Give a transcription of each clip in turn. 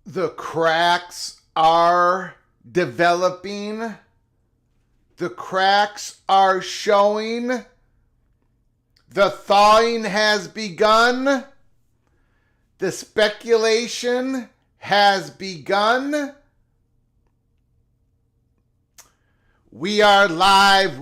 The cracks are developing. The cracks are showing. The thawing has begun. The speculation has begun. We are live.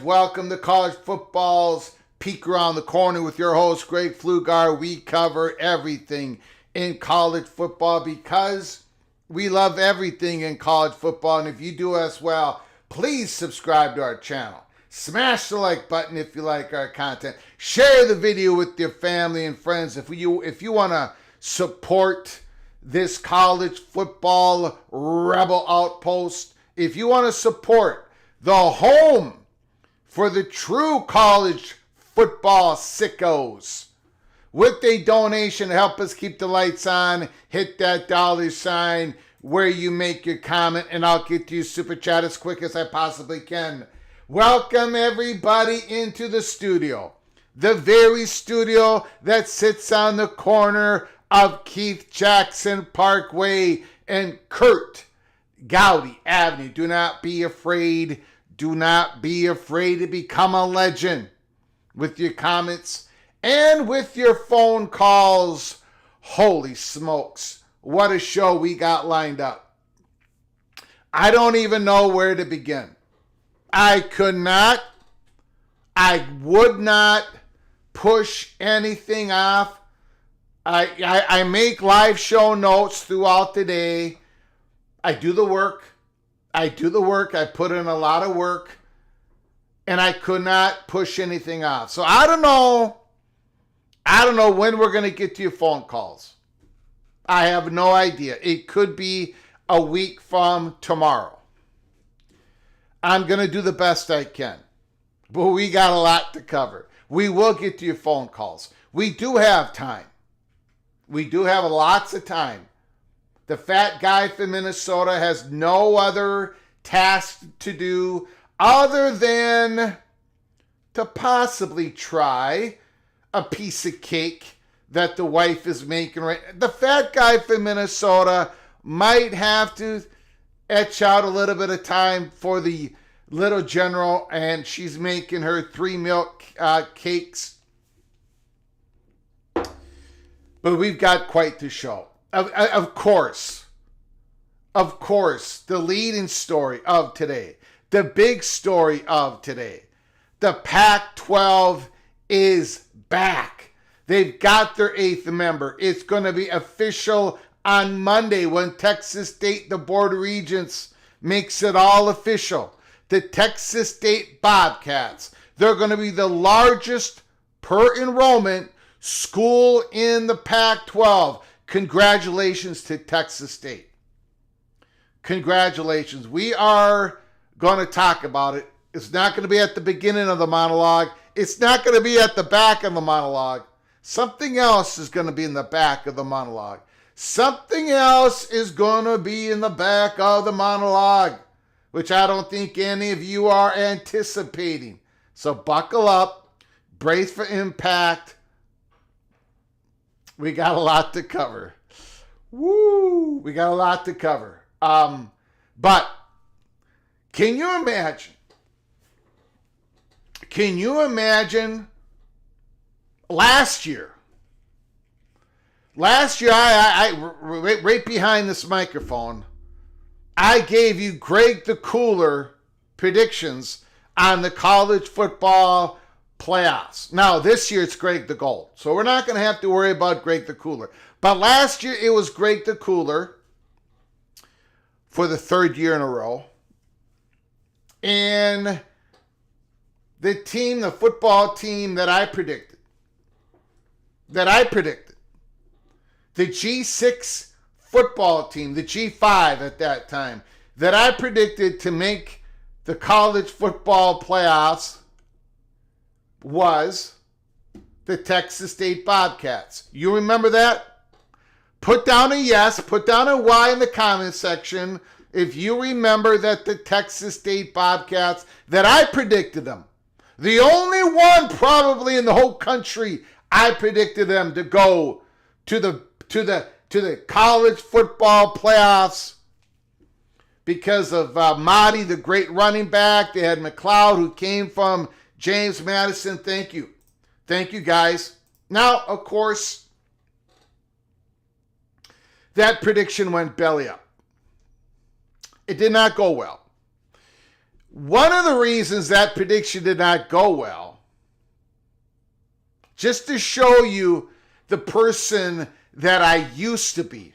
Welcome to College Football's Peek Around the Corner with your host, Greg Pflugar. We cover everything in college football because we love everything in college football. And if you do as well, please subscribe to our channel. Smash the like button if you like our content. Share the video with your family and friends. If you want to support this college football rebel outpost, if you want to support the home for the true college football sickos with a donation to help us keep the lights on, hit that $sign where you make your comment, and I'll get to you super chat as quick as I possibly can. Welcome everybody into the studio, the very studio that sits on the corner of Keith Jackson Parkway and Kurt Gowdy Avenue. Do not be afraid. Do not be afraid to become a legend with your comments and with your phone calls. Holy smokes, what a show we got lined up. I don't even know where to begin. I would not push anything off. I make live show notes throughout the day. I do the work. I put in a lot of work. And I could not push anything off. So I don't know when we're going to get to your phone calls. I have no idea. It could be a week from tomorrow. I'm going to do the best I can. But we got a lot to cover. We will get to your phone calls. We do have time. We do have lots of time. The fat guy from Minnesota has no other task to do other than to possibly try a piece of cake that the wife is making. Right, the fat guy from Minnesota might have to etch out a little bit of time for the little general, and she's making her 3 milk cakes. But we've got quite the show. Of course, the leading story of today, the big story of today, the Pac-12 is back. They've got their 8th member. It's going to be official on Monday when Texas State, the Board of Regents, makes it all official. The Texas State Bobcats, they're going to be the largest per enrollment school in the Pac-12. Congratulations to Texas State. Congratulations. We are going to talk about it. It's not going to be at the beginning of the monologue. It's not going to be at the back of the monologue. Something else is going to be in the back of the monologue. Something else is going to be in the back of the monologue, which I don't think any of you are anticipating. So buckle up, brace for impact. We got a lot to cover. Woo! We got a lot to cover. But can you imagine? Can you imagine last year? Last year, I right behind this microphone, I gave you Greg the Cooler predictions on the college football playoffs. Now, this year it's Greg the Gold. So we're not going to have to worry about Greg the Cooler. But last year it was Greg the Cooler for the 3rd year in a row. And the football team that I predicted, the G6 football team, the G5 at that time, that I predicted to make the college football playoffs was the Texas State Bobcats. You remember that? Put down a yes, put down a Y in the comment section if you remember that the Texas State Bobcats, that I predicted them. The only one probably in the whole country I predicted them to go to the college football playoffs because of Mahdi, the great running back. They had McLeod, who came from James Madison. Thank you. Thank you, guys. Now, of course, that prediction went belly up. It did not go well. One of the reasons that prediction did not go well, just to show you the person that I used to be.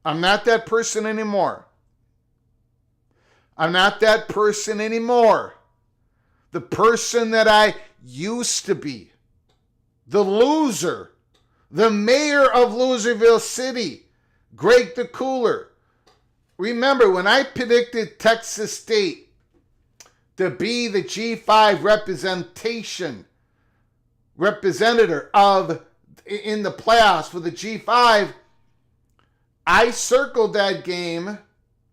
I'm not that person anymore. I'm not that person anymore. The person that I used to be. The loser. The mayor of Loserville City. Greg the Cooler. Remember, when I predicted Texas State to be the G5 representative of in the playoffs for the G5, I circled that game.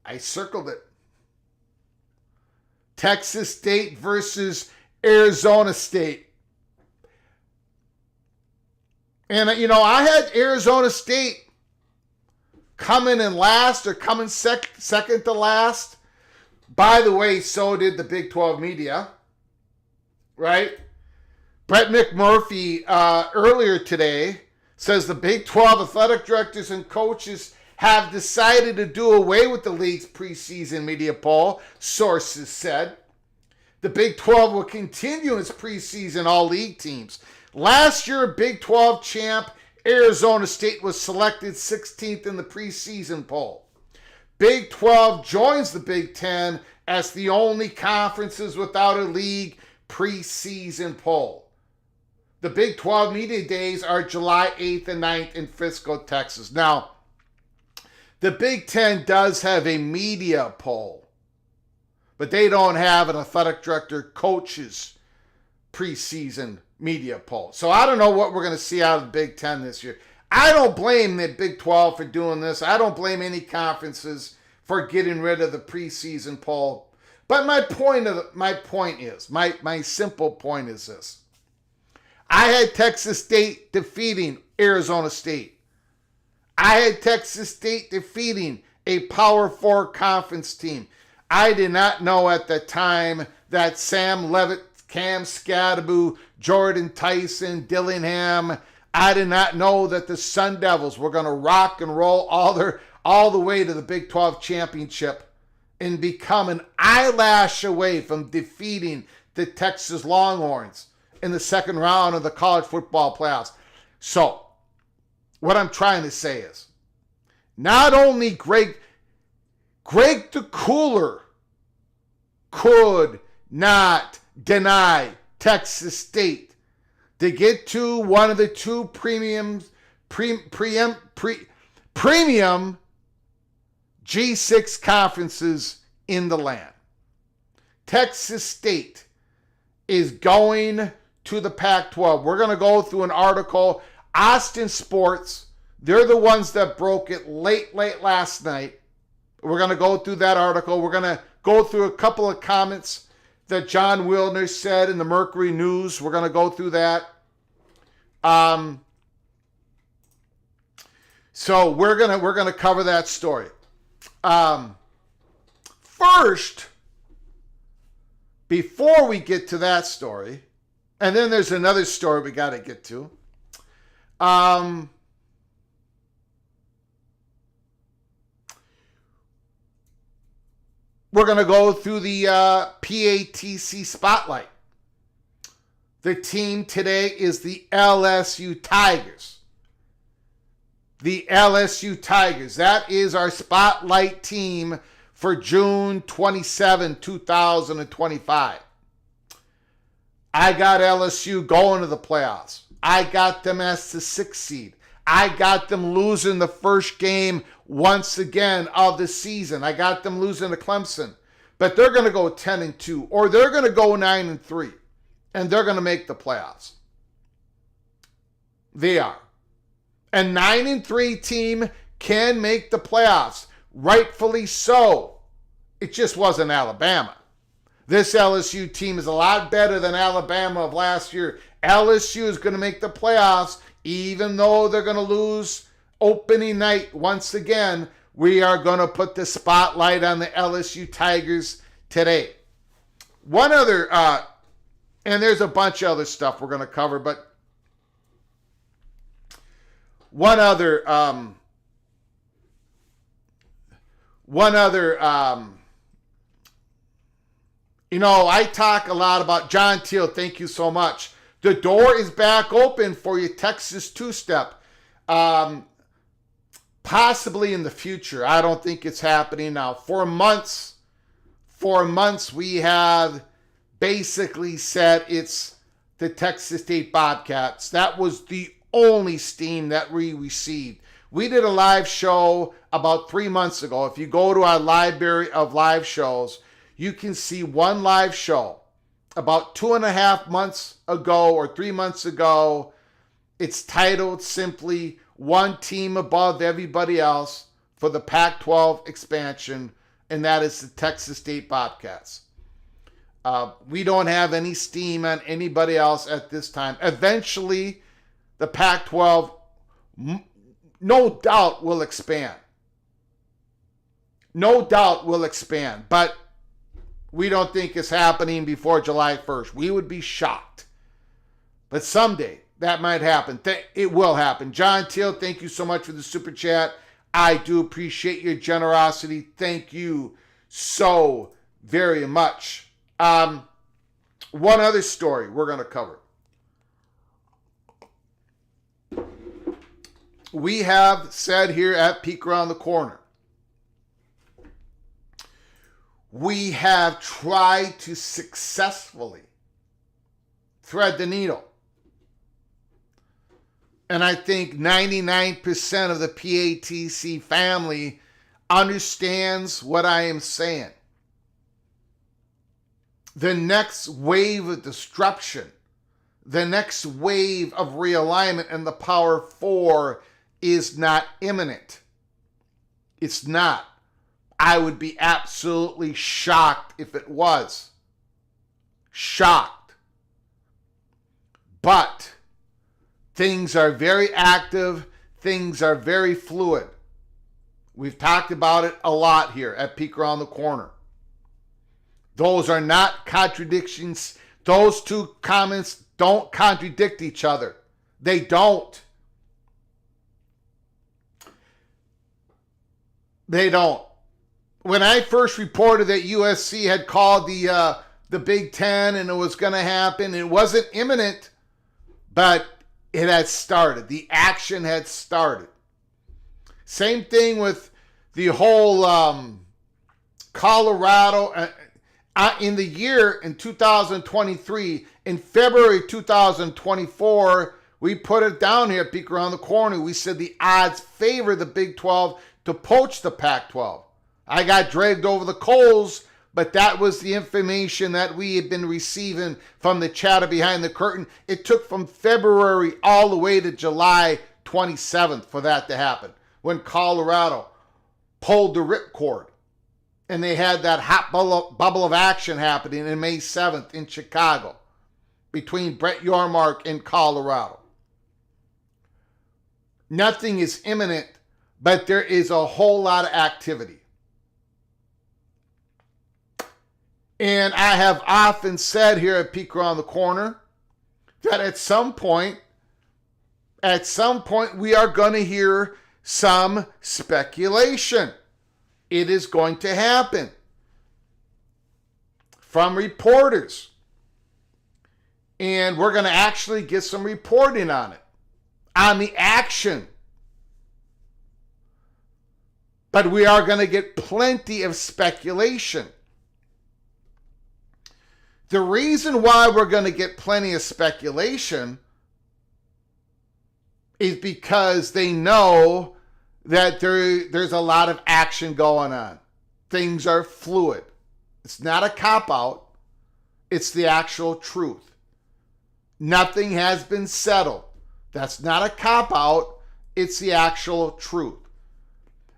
I circled it. Texas State versus Arizona State. And, I had Arizona State coming in last or coming second to last. By the way, so did the Big 12 media, right? Brett McMurphy earlier today says the Big 12 athletic directors and coaches have decided to do away with the league's preseason media poll, sources said. The Big 12 will continue its preseason all-league teams. Last year, Big 12 champ Arizona State was selected 16th in the preseason poll. Big 12 joins the Big 10 as the only conferences without a league preseason poll. The Big 12 media days are July 8th and 9th in Frisco, Texas. Now, the Big 10 does have a media poll, but they don't have an athletic director coaches preseason media poll. So I don't know what we're going to see out of the Big 10 this year. I don't blame the Big 12 for doing this. I don't blame any conferences for getting rid of the preseason poll. But my simple point is this. I had Texas State defeating Arizona State. I had Texas State defeating a Power 4 conference team. I did not know at the time that Sam Levitt, Cam Scadaboo, Jordan Tyson, Dillingham, I did not know that the Sun Devils were going to rock and roll all the way to the Big 12 championship and become an eyelash away from defeating the Texas Longhorns in the second round of the college football playoffs. So, what I'm trying to say is, not only Greg the Cooler could not deny Texas State to get to one of the two premium G6 conferences in the land. Texas State is going to the Pac-12. We're going to go through an article. Austin Sports, they're the ones that broke it late last night. We're going to go through that article. We're going to go through a couple of comments that John Wilner said in the Mercury News. We're going to go through that. So we're gonna cover that story. First, before we get to that story, and then there's another story we got to get to. We're going to go through the PATC Spotlight. The team today is the LSU Tigers. The LSU Tigers. That is our Spotlight team for June 27, 2025. I got LSU going to the playoffs. I got them as the 6th seed. I got them losing the first game once again of the season. I got them losing to Clemson. But they're going to go 10-2, or they're going to go 9-3, and they're going to make the playoffs. They are. A 9-3 team can make the playoffs. Rightfully so. It just wasn't Alabama. This LSU team is a lot better than Alabama of last year. LSU is going to make the playoffs, even though they're going to lose opening night. Once again, we are going to put the spotlight on the LSU Tigers today. One other, and there's a bunch of other stuff we're going to cover, but one other, I talk a lot about John Teal. Thank you so much. The door is back open for your Texas two-step. Possibly in the future. I don't think it's happening now. For months, we have basically said it's the Texas State Bobcats. That was the only steam that we received. We did a live show about 3 months ago. If you go to our library of live shows, you can see one live show about 2.5 months ago or 3 months ago. It's titled simply One Team Above Everybody Else for the Pac-12 expansion, and that is the Texas State Bobcats. We don't have any steam on anybody else at this time. Eventually, the Pac-12, no doubt, will expand. No doubt will expand, but we don't think it's happening before July 1st. We would be shocked. But someday that might happen. It will happen. John Teal, thank you so much for the super chat. I do appreciate your generosity. Thank you so very much. One other story we're going to cover. We have said here at Peek Around the Corner, we have tried to successfully thread the needle. And I think 99% of the PATC family understands what I am saying. The next wave of disruption, the next wave of realignment and the Power 4 is not imminent. It's not. I would be absolutely shocked if it was. Shocked. But things are very active. Things are very fluid. We've talked about it a lot here at Peek Around the Corner. Those are not contradictions. Those two comments don't contradict each other. They don't. They don't. When I first reported that USC had called the Big Ten and it was going to happen, it wasn't imminent, but it had started. The action had started. Same thing with the whole Colorado. In the year in 2023, in February 2024, we put it down here at Peek Around the Corner. We said the odds favor the Big 12 to poach the Pac-12. I got dragged over the coals, but that was the information that we had been receiving from the chatter behind the curtain. It took from February all the way to July 27th for that to happen, when Colorado pulled the ripcord. And they had that hot bubble of action happening in May 7th in Chicago between Brett Yormark and Colorado. Nothing is imminent, but there is a whole lot of activity. And I have often said here at Peek Around the Corner that at some point we are going to hear some speculation. It is going to happen from reporters. And we're going to actually get some reporting on it, on the action. But we are going to get plenty of speculation. The reason why we're going to get plenty of speculation is because they know that there's a lot of action going on. Things are fluid. It's not a cop-out. It's the actual truth. Nothing has been settled. That's not a cop-out. It's the actual truth.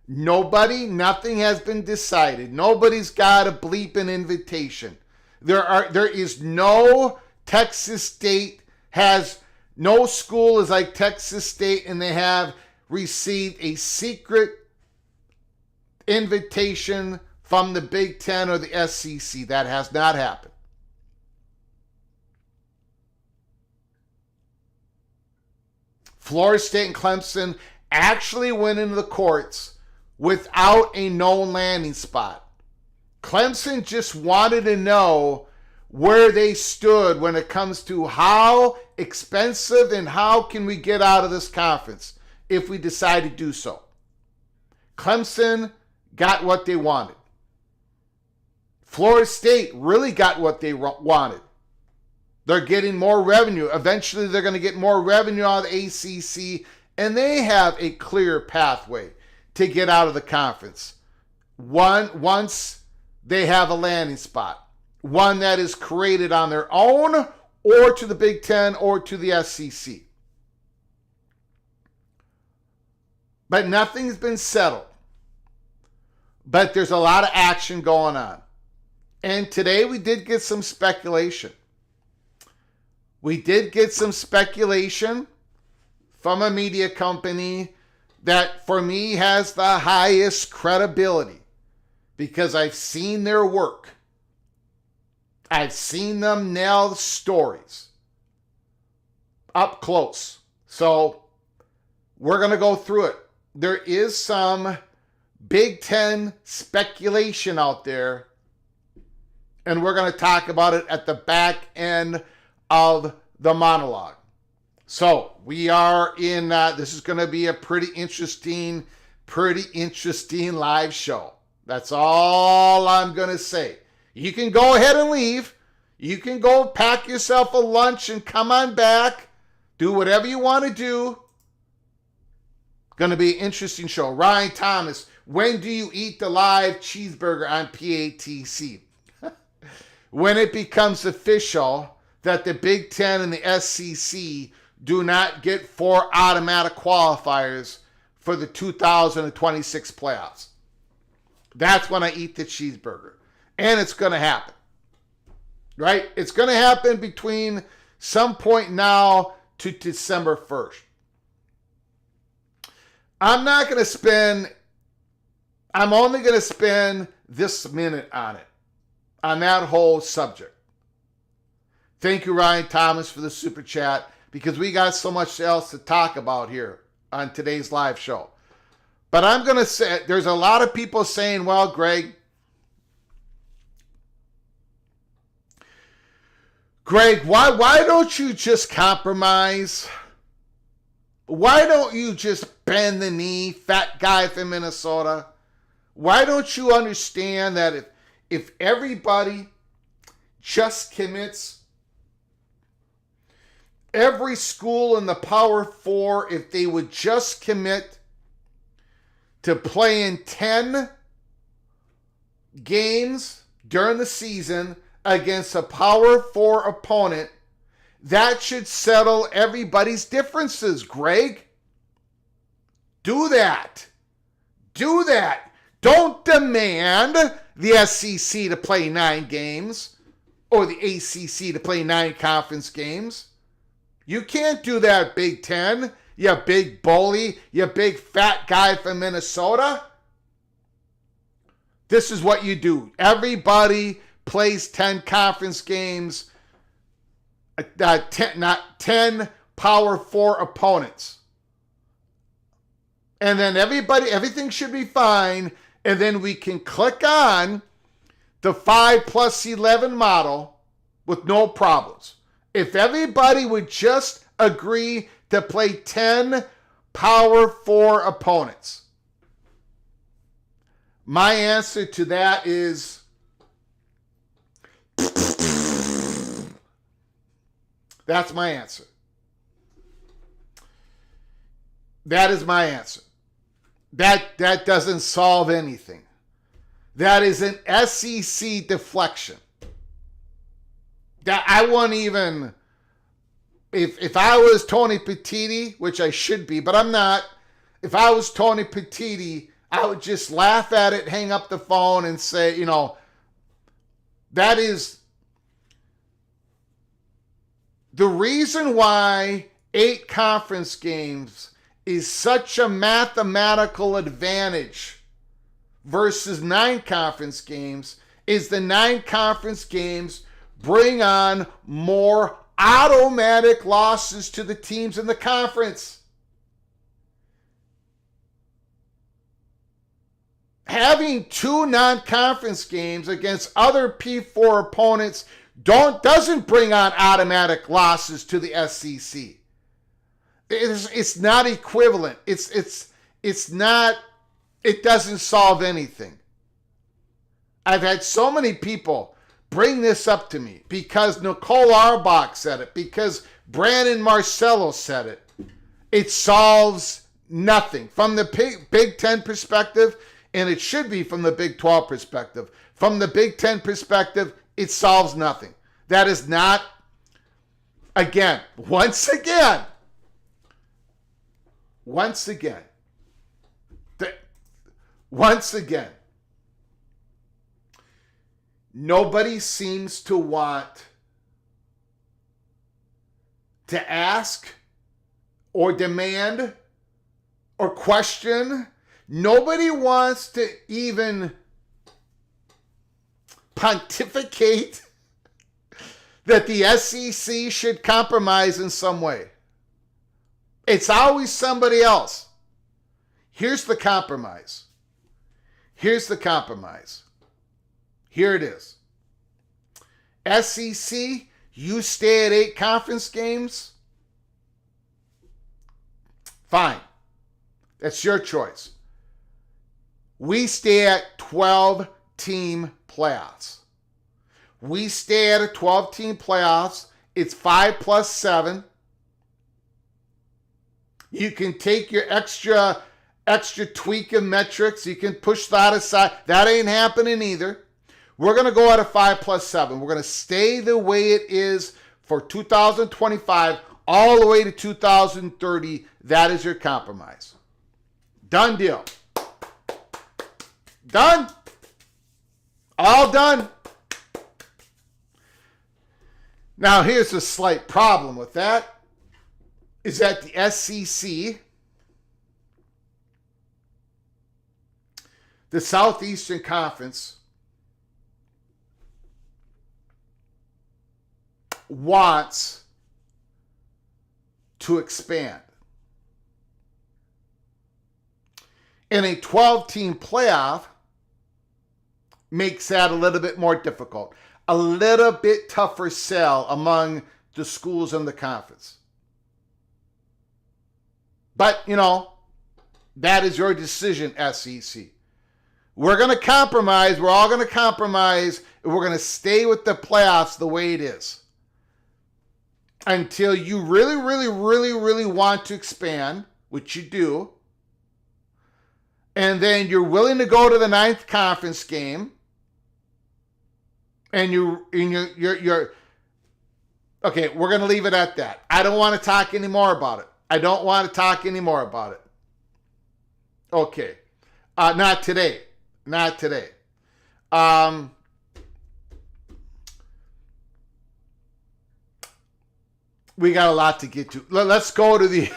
Nothing has been decided. Nobody's got a bleeping invitation. There is no Texas State no school is like Texas State and they have received a secret invitation from the Big Ten or the SEC. That has not happened. Florida State and Clemson actually went into the courts without a known landing spot. Clemson just wanted to know where they stood when it comes to how expensive and how can we get out of this conference if we decide to do so. Clemson got what they wanted. Florida State really got what they wanted. They're getting more revenue. Eventually, they're going to get more revenue out of the ACC, and they have a clear pathway to get out of the conference. Once they have a landing spot, one that is created on their own or to the Big Ten or to the SEC. But nothing's been settled. But there's a lot of action going on. And today we did get some speculation. We did get some speculation from a media company that for me has the highest credibility because I've seen their work. I've seen them nail stories. up close. So we're going to go through it. There is some Big Ten speculation out there, and we're going to talk about it at the back end of the monologue. So we are in, this is going to be a pretty interesting live show. That's all I'm going to say. You can go ahead and leave. You can go pack yourself a lunch and come on back. Do whatever you want to do. Going to be an interesting show. Ryan Thomas, when do you eat the live cheeseburger on PATC? When it becomes official that the Big Ten and the SEC do not get 4 automatic qualifiers for the 2026 playoffs. That's when I eat the cheeseburger. And it's going to happen. Right? It's going to happen between some point now to December 1st. I'm only going to spend this minute on it, on that whole subject. Thank you, Ryan Thomas, for the super chat, because we got so much else to talk about here on today's live show. But I'm going to say, there's a lot of people saying, well, Greg, why don't you just compromise? Why don't you just bend the knee, fat guy from Minnesota? Why don't you understand that if everybody just commits, every school in the Power Four, if they would just commit to playing 10 games during the season against a Power Four opponent, that should settle everybody's differences, Greg. Do that. Do that. Don't demand the SEC to play 9 games or the ACC to play 9 conference games. You can't do that, Big Ten, you big bully, you big fat guy from Minnesota. This is what you do. Everybody plays 10 conference games, 10 Power 4 opponents. And then everything should be fine. And then we can click on the 5+11 model with no problems. If everybody would just agree to play 10 Power 4 opponents. My answer to that is that's my answer. That is my answer. That doesn't solve anything. That is an SEC deflection. That I won't even, if I was Tony Petitti, which I should be, but I'm not. If I was Tony Petitti, I would just laugh at it, hang up the phone and say, that is the reason why 8 conference games is such a mathematical advantage versus 9 conference games is the 9 conference games bring on more automatic losses to the teams in the conference. Having 2 non-conference games against other P4 opponents doesn't bring on automatic losses to the SEC. It's not equivalent. It's not, it doesn't solve anything. I've had so many people bring this up to me because Nicole Auerbach said it, because Brandon Marcello said it. It solves nothing. From the Big Ten perspective, and it should be from the Big 12 perspective, from the Big Ten perspective, it solves nothing. That is not, once again, nobody seems to want to ask or demand or question. Nobody wants to even pontificate that the SEC should compromise in some way. It's always somebody else. Here's the compromise. Here's the compromise. Here it is. SEC, you stay at 8 conference games. Fine. That's your choice. We stay at 12-team playoffs. We stay at a 12-team playoffs. It's 5 plus 7. You can take your extra tweak of metrics. You can push that aside. That ain't happening either. We're going to go at a 5 plus 7. We're going to stay the way it is for 2025 all the way to 2030. That is your compromise. Done deal. Done. All done. Now, here's a slight problem with that, is that the SEC, the Southeastern Conference, wants to expand. And a 12-team playoff makes that a little bit more difficult, a little bit tougher sell among the schools in the conference. But, that is your decision, SEC. We're going to compromise. We're all going to compromise. And we're going to stay with the playoffs the way it is until you really, really, really, really want to expand, which you do. And then you're willing to go to the 9th conference game. And you're okay, we're going to leave it at that. I don't want to talk anymore about it. Okay. Not today. We got a lot to get to. Let's go to the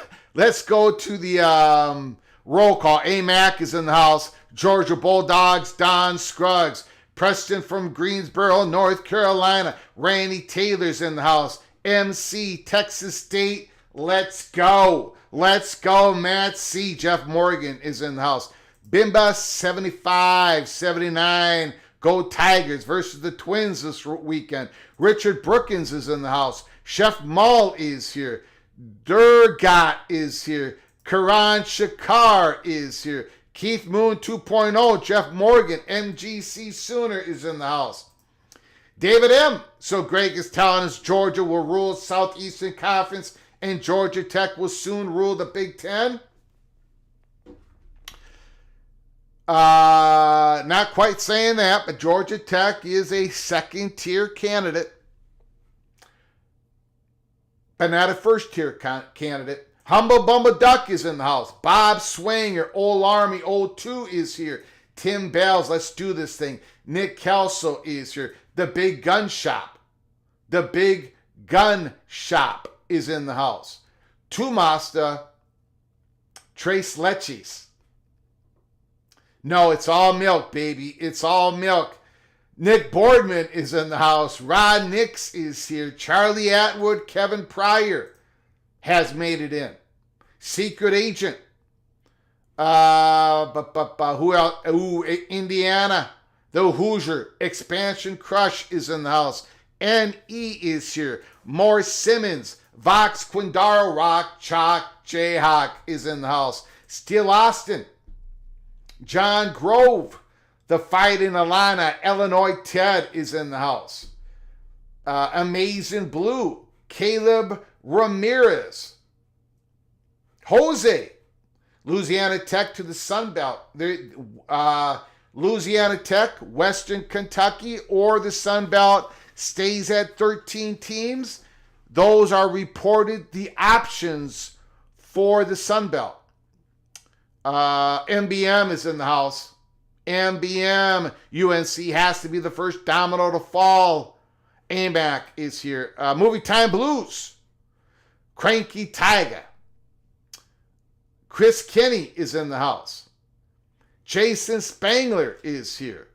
roll call. AMAC is in the house. Georgia Bulldogs, Don Scruggs. Preston from Greensboro, North Carolina. Randy Taylor's in the house. MC, Texas State. Let's go. Matt C. Jeff Morgan is in the house. Bimba 75-79. Go Tigers versus the Twins this weekend. Richard Brookins is in the house. Chef Mull is here. Durgat is here. Karan Shakar is here. Keith Moon 2.0, Jeff Morgan, MGC Sooner is in the house. David M. So Greg is telling us Georgia will rule Southeastern Conference and Georgia Tech will soon rule the Big Ten. Not quite saying that, but Georgia Tech is a second-tier candidate, but not a first-tier candidate. Humble Bumble Duck is in the house. Bob Swanger, Old Army 02 is here. Tim Bells, let's do this thing. Nick Kelso is here. The Big Gun Shop is in the house. Tumasta, Trace Leches. No, it's all milk, baby. It's all milk. Nick Boardman is in the house. Rod Nix is here. Charlie Atwood, Kevin Pryor has made it in. Secret Agent. Who else? Indiana. The Hoosier. Expansion Crush is in the house. N.E. is here. Morris Simmons. Vox Quindaro Rock. Chalk Jayhawk is in the house. Steel Austin. John Grove. The Fighting Alana. Illinois Ted is in the house. Amazing Blue. Caleb Ramirez. Jose. Louisiana Tech to the Sun Belt. Louisiana Tech, Western Kentucky, or the Sun Belt stays at 13 teams. Those are reported the options for the Sun Belt. MBM is in the house. MBM. UNC has to be the first domino to fall. AMAC is here. Movie Time Blues. Cranky Tiger. Chris Kinney is in the house. Jason Spangler is here.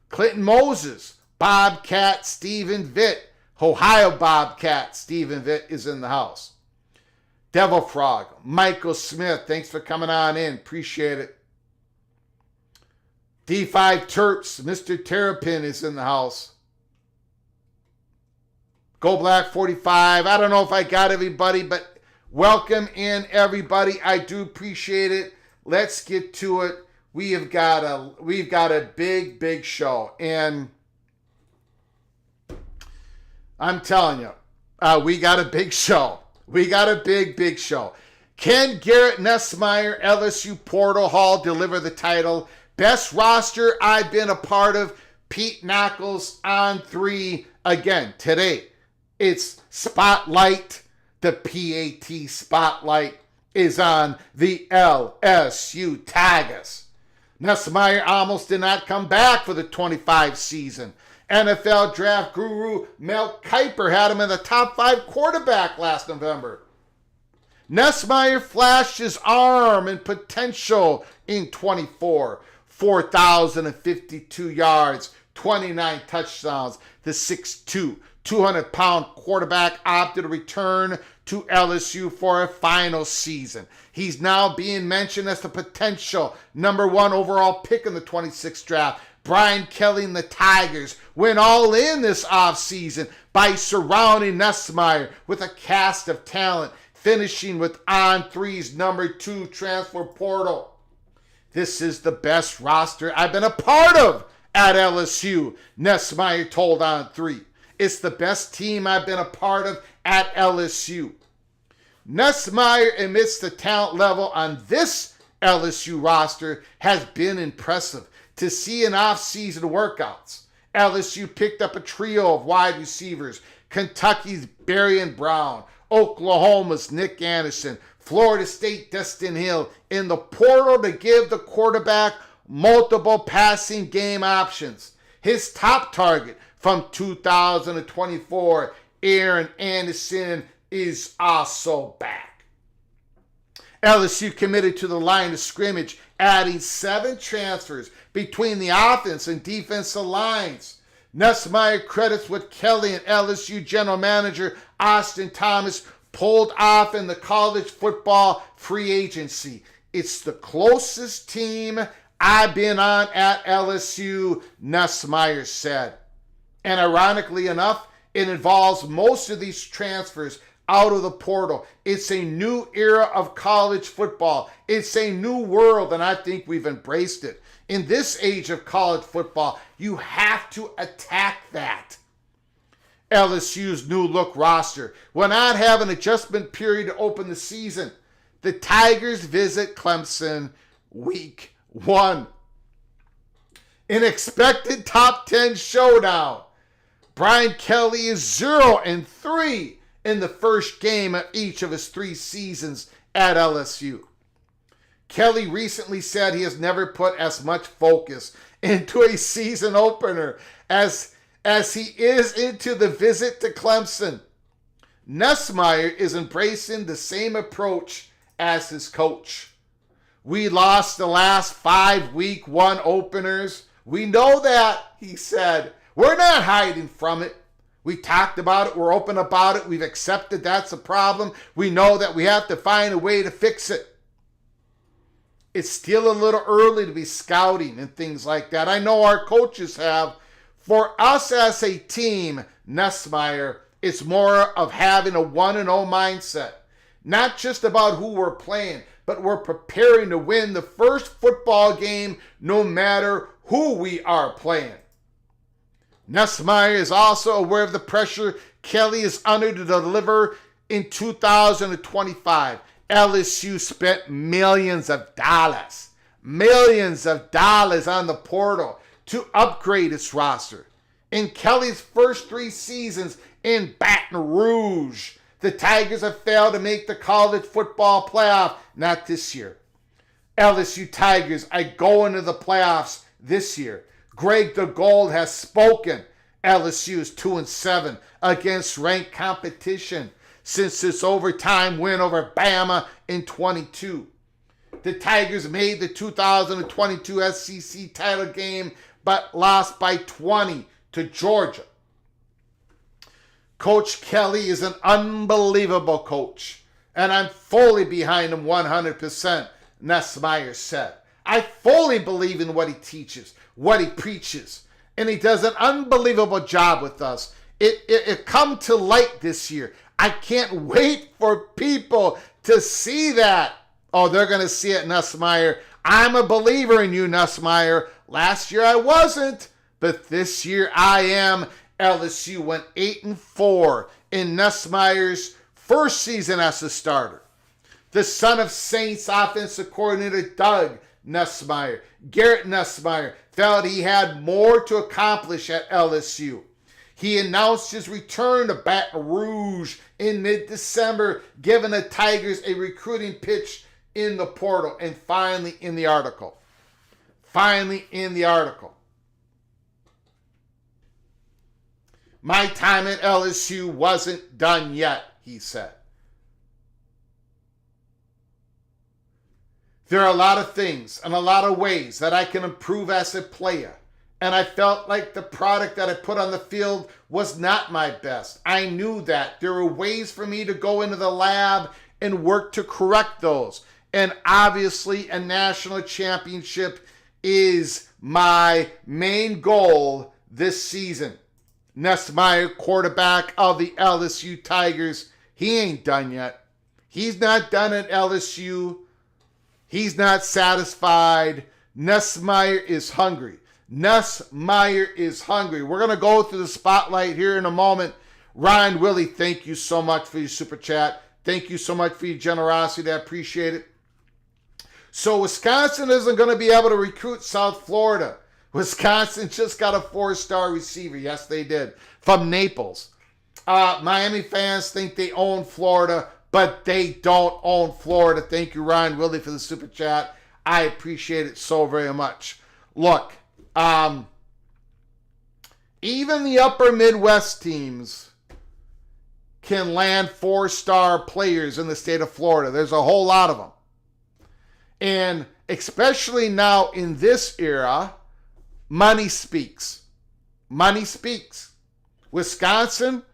Clinton Moses. Bobcat Stephen Vitt. Ohio Bobcat Stephen Vitt is in the house. Devil Frog, Michael Smith, thanks for coming on in. Appreciate it. D5 Terps, Mr. Terrapin is in the house. Go Black 45. I don't know if I got everybody, but welcome in everybody. I do appreciate it. Let's get to it. We've got a big show, and I'm telling you, we got a big show. We got a big show. Can Garrett Nussmeier, LSU Portal Hall, deliver the title? Best roster I've been a part of. Pete Knuckles on 3 again today. It's Spotlight. The PAT Spotlight is on the LSU Tigers. Nussmeier almost did not come back for the 25 season. NFL draft guru Mel Kiper had him in the top 5 quarterback last November. Nussmeier flashed his arm and potential in 24. 4,052 yards, 29 touchdowns. The 6'2", 200-pound quarterback opted to return to LSU for a final season. He's now being mentioned as the potential number 1 overall pick in the 26th draft. Brian Kelly and the Tigers went all in this offseason by surrounding Nussmeier with a cast of talent, finishing with On3's number 2 transfer portal. This is the best roster I've been a part of at LSU, Nussmeier told On3. It's the best team I've been a part of at LSU. Nussmeier admits the talent level on this LSU roster has been impressive. To see in off-season workouts, LSU picked up a trio of wide receivers. Kentucky's Berrien Brown, Oklahoma's Nick Anderson, Florida State Destin Hill in the portal to give the quarterback multiple passing game options. His top target from 2024, Aaron Anderson, is also back. LSU committed to the line of scrimmage, adding 7 transfers between the offense and defensive lines. Nussmeier credits what Kelly and LSU general manager Austin Thomas pulled off in the college football free agency. It's the closest team I've been on at LSU, Nussmeier said. And ironically enough, it involves most of these transfers out of the portal. It's a new era of college football. It's a new world, and I think we've embraced it. In this age of college football, you have to attack that. LSU's new look roster will not have an adjustment period to open the season. The Tigers visit Clemson week 1. An expected top 10 showdown. Brian Kelly is 0-3 in the first game of each of his 3 seasons at LSU. Kelly recently said he has never put as much focus into a season opener as he is into the visit to Clemson. Nussmeier is embracing the same approach as his coach. We lost the last 5 week 1 openers. We know that, he said. We're not hiding from it. We talked about it. We're open about it. We've accepted that's a problem. We know that we have to find a way to fix it. It's still a little early to be scouting and things like that. I know our coaches have. For us as a team, Nussmeier, it's more of having a 1-0 mindset. Not just about who we're playing, but we're preparing to win the first football game no matter who we are playing. Nussmeier is also aware of the pressure Kelly is under to deliver in 2025. LSU spent millions of dollars on the portal to upgrade its roster. In Kelly's first 3 seasons in Baton Rouge, the Tigers have failed to make the college football playoff, not this year. LSU Tigers are going to the playoffs this year. Greg DeGold has spoken. LSU is 2-7 against ranked competition since its overtime win over Bama in 22. The Tigers made the 2022 SEC title game but lost by 20 to Georgia. Coach Kelly is an unbelievable coach. And I'm fully behind him 100%, Nussmeier said. I fully believe in what he teaches, what he preaches. And he does an unbelievable job with us. It come to light this year. I can't wait for people to see that. Oh, they're going to see it, Nussmeier. I'm a believer in you, Nussmeier. Last year I wasn't, but this year I am. LSU went 8-4 in Nussmeier's first season as a starter. The son of Saints offensive coordinator Doug Nussmeier, Garrett Nussmeier, felt he had more to accomplish at LSU. He announced his return to Baton Rouge in mid-December, giving the Tigers a recruiting pitch in the portal. And finally in the article. My time at LSU wasn't done yet, he said. There are a lot of things and a lot of ways that I can improve as a player. And I felt like the product that I put on the field was not my best. I knew that. There were ways for me to go into the lab and work to correct those. And obviously a national championship is my main goal this season. Nussmeier, quarterback of the LSU Tigers, he ain't done yet. He's not done at LSU. He's not satisfied. Nussmeier is hungry. Nussmeier is hungry. We're going to go through the spotlight here in a moment. Ryan Willie, thank you so much for your super chat. Thank you so much for your generosity. I appreciate it. So Wisconsin isn't going to be able to recruit South Florida. Wisconsin just got a 4-star receiver. Yes, they did. From Naples. Miami fans think they own Florida, but they don't own Florida. Thank you, Ryan Willie, for the super chat. I appreciate it so very much. Look, even the upper Midwest teams can land 4-star players in the state of Florida. There's a whole lot of them. And especially now in this era, money speaks. Money speaks. Wisconsin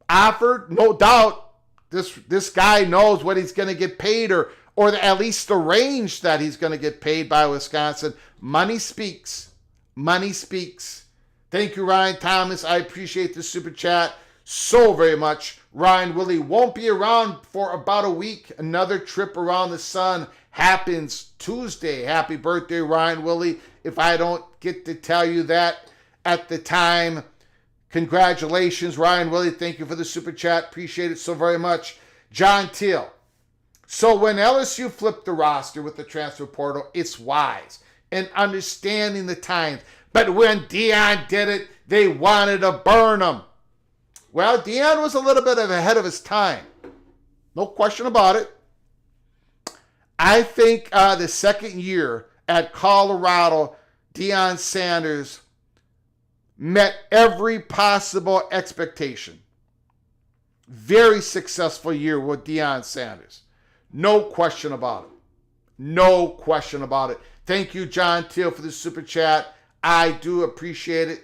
offered, no doubt, this guy knows what he's going to get paid, or at least the range that he's going to get paid by Wisconsin. Money speaks. Money speaks. Thank you, Ryan Thomas. I appreciate the super chat so very much. Ryan Willie won't be around for about a week. Another trip around the sun happens Tuesday. Happy birthday, Ryan Willie. If I don't get to tell you that at the time, congratulations, Ryan Willie. Thank you for the super chat. Appreciate it so very much. John Teal. So when LSU flipped the roster with the transfer portal, it's wise and understanding the times. But when Deion did it, they wanted to burn him. Well, Deion was a little bit ahead of his time. No question about it. I think the second year at Colorado, Deion Sanders met every possible expectation. Very successful year with Deion Sanders. No question about it. No question about it. Thank you, John Teal, for the super chat. I do appreciate it.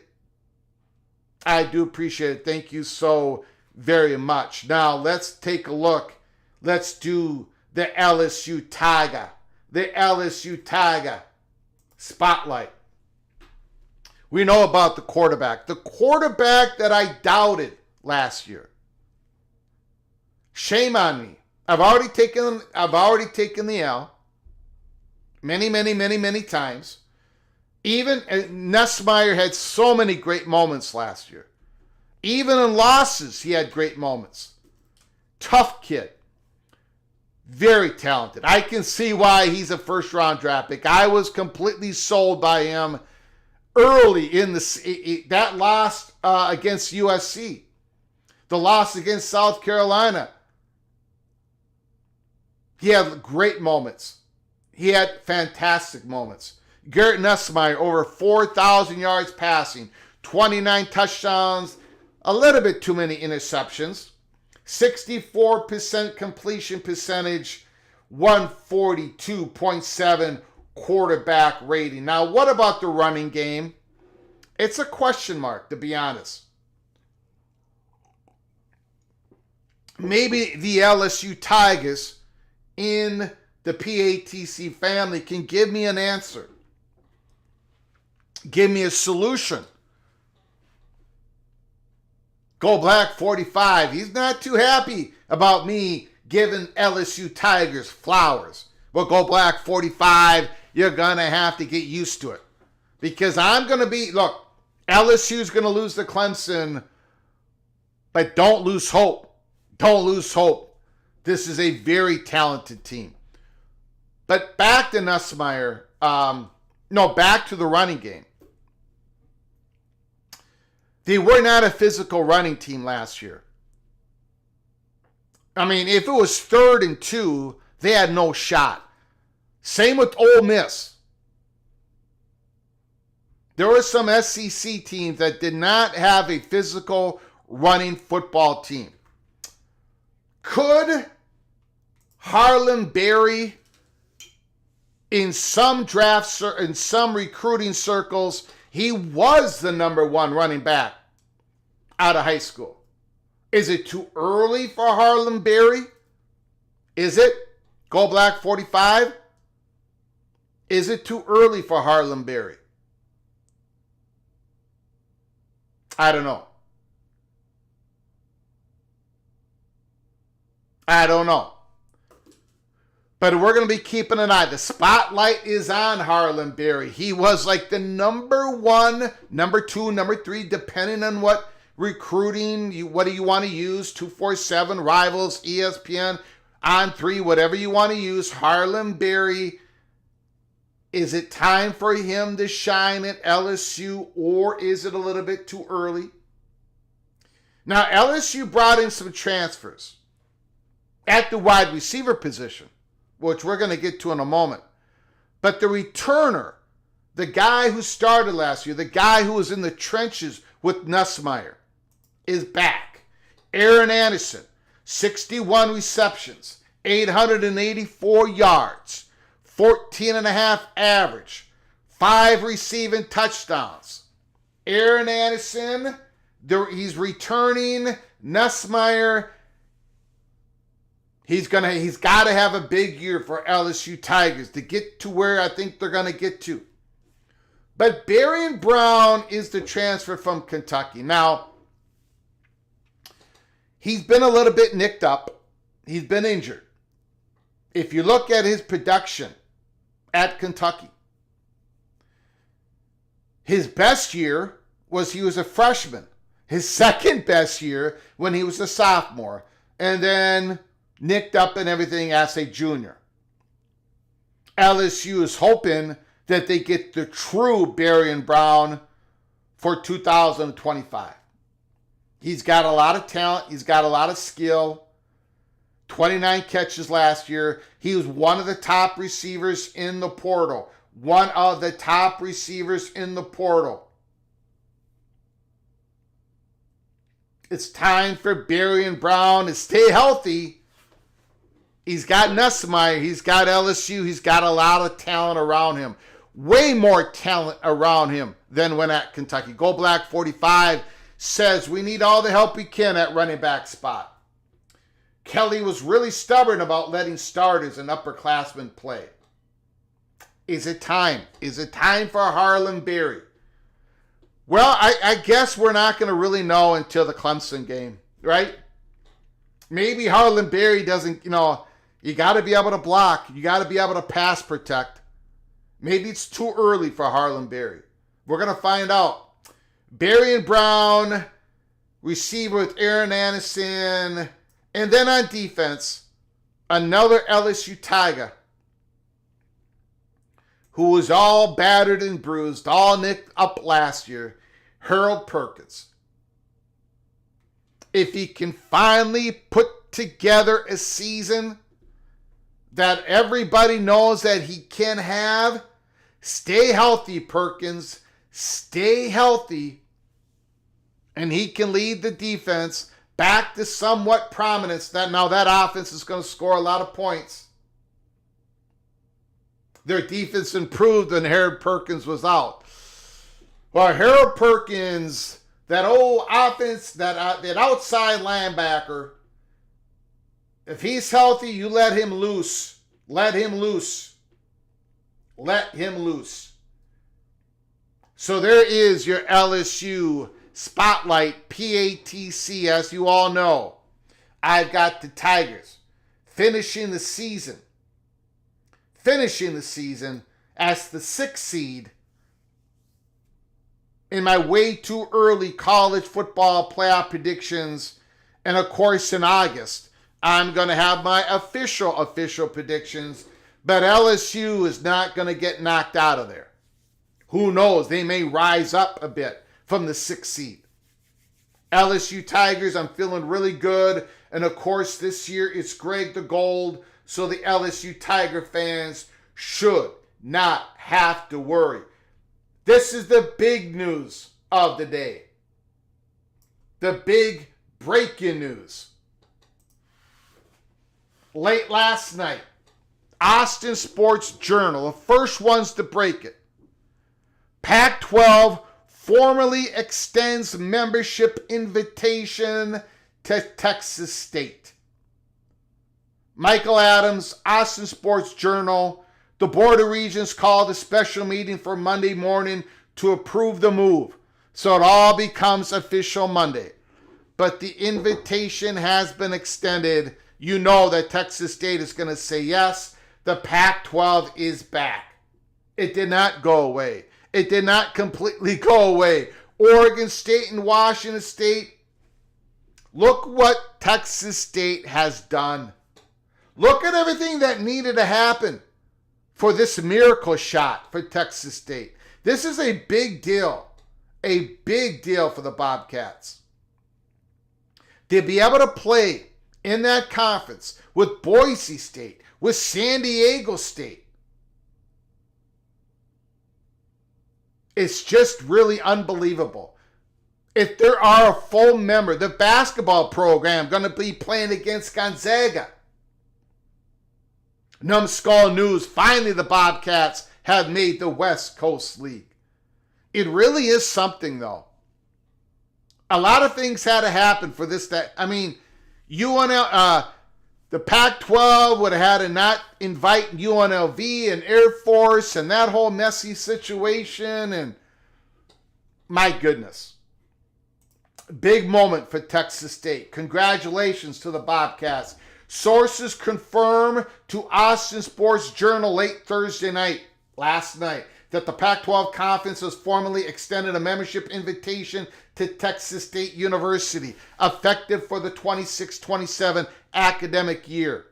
I do appreciate it. Thank you so very much. Now, let's take a look. Let's do the LSU Tiger. The LSU Tiger spotlight. We know about the quarterback. The quarterback that I doubted last year. Shame on me. I've already taken the L many times. Even Nussmeier had so many great moments last year. Even in losses, he had great moments. Tough kid. Very talented. I can see why he's a first-round draft pick. I was completely sold by him early in that loss against USC. The loss against South Carolina. He had great moments. He had fantastic moments. Garrett Nussmeier, over 4,000 yards passing, 29 touchdowns, a little bit too many interceptions, 64% completion percentage, 142.7 quarterback rating. Now, what about the running game? It's a question mark, to be honest. maybe the LSU Tigers in the PATC family can give me an answer. Give me a solution. Go Black 45. He's not too happy about me giving LSU Tigers flowers. Well, Go Black 45, you're going to have to get used to it. Because I'm going to be, look, LSU's going to lose to Clemson, but don't lose hope. Don't lose hope. This is a very talented team. But back to Nussmeier. Back to the running game. They were not a physical running team last year. I mean, if it was 3rd and 2, they had no shot. Same with Ole Miss. There were some SEC teams that did not have a physical running football team. Could Harlan Berry, in some drafts, in some recruiting circles, he was the number 1 running back out of high school. Is it too early for Harlan Berry? Is it? Go Black 45? Is it too early for Harlan Berry? I don't know. I don't know. But we're going to be keeping an eye. The spotlight is on Harlan Berry. He was like the number 1, number 2, number 3, depending on what recruiting, what do you want to use, 247, Rivals, ESPN, On3, whatever you want to use. Harlan Berry, is it time for him to shine at LSU, or is it a little bit too early? Now, LSU brought in some transfers at the wide receiver position, which we're going to get to in a moment. But the returner, the guy who started last year, the guy who was in the trenches with Nussmeier, is back. Aaron Anderson, 61 receptions, 884 yards, 14.5 average, 5 receiving touchdowns. Aaron Anderson, he's returning. Nussmeier, he's got to have a big year for LSU Tigers to get to where I think they're going to get to. But Barian Brown is the transfer from Kentucky. Now, he's been a little bit nicked up. He's been injured. If you look at his production at Kentucky, his best year was he was a freshman. His second best year when he was a sophomore. And then nicked up and everything as a junior. LSU is hoping that they get the true Barian Brown for 2025. He's got a lot of talent. He's got a lot of skill. 29 catches last year. He was one of the top receivers in the portal. One of the top receivers in the portal. It's time for Barian Brown to stay healthy. He's got Nussmeier. He's got LSU. He's got a lot of talent around him. Way more talent around him than when at Kentucky. Go Black 45 says we need all the help we can at running back spot. Kelly was really stubborn about letting starters and upperclassmen play. Is it time? Is it time for Harlan Berry? Well, I guess we're not going to really know until the Clemson game, right? Maybe Harlan Berry doesn't, you got to be able to block. You got to be able to pass protect. Maybe it's too early for Harlan Berry. We're going to find out. Barian Brown, receiver with Aaron Anderson, and then on defense, another LSU Tiger who was all battered and bruised, all nicked up last year, Harold Perkins. If he can finally put together a season that everybody knows that he can have, stay healthy, Perkins, stay healthy, and he can lead the defense back to somewhat prominence. That offense is going to score a lot of points. Their defense improved when Harold Perkins was out. Well, Harold Perkins, that old offense, that outside linebacker, If he's healthy, you let him loose. Let him loose. Let him loose. So there is your LSU Spotlight PATC. As you all know, I've got the Tigers finishing the season as the 6th seed in my way too early college football playoff predictions. And of course, in August, I'm going to have my official predictions. But LSU is not going to get knocked out of there. Who knows? They may rise up a bit from the 6th seed. LSU Tigers, I'm feeling really good. And of course, this year it's Greg the Gold. So the LSU Tiger fans should not have to worry. This is the big news of the day. The big breaking news. Late last night, Austin Sports Journal, the first ones to break it. Pac-12 formally extends membership invitation to Texas State. Michael Adams, Austin Sports Journal. The Board of Regents called a special meeting for Monday morning to approve the move, so it all becomes official Monday. But the invitation has been extended. You know that Texas State is going to say yes. The Pac-12 is back. It did not go away. It did not completely go away. Oregon State and Washington State, look what Texas State has done. Look at everything that needed to happen for this miracle shot for Texas State. This is a big deal. A big deal for the Bobcats. To be able to play in that conference with Boise State, with San Diego State, it's just really unbelievable. If there are a full member, the basketball program going to be playing against Gonzaga. Numbskull News, finally the Bobcats have made the West Coast League. It really is something, though. A lot of things had to happen for this. UNL, the Pac-12 would have had to not invite UNLV and Air Force and that whole messy situation. And my goodness. Big moment for Texas State. Congratulations to the Bobcats. Sources confirm to Austin Sports Journal late Thursday night, last night, that the Pac-12 Conference has formally extended a membership invitation to Texas State University, effective for the 26-27 academic year.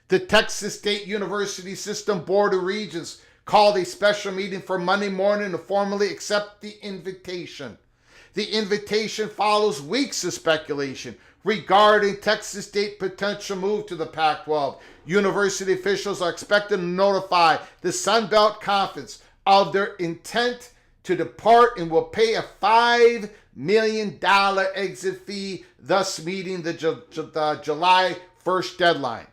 The Texas State University System Board of Regents called a special meeting for Monday morning to formally accept the invitation. The invitation follows weeks of speculation regarding Texas State's potential move to the Pac-12. University officials are expected to notify the Sun Belt Conference of their intent to depart and will pay a $5 million exit fee, thus meeting the July 1st deadline.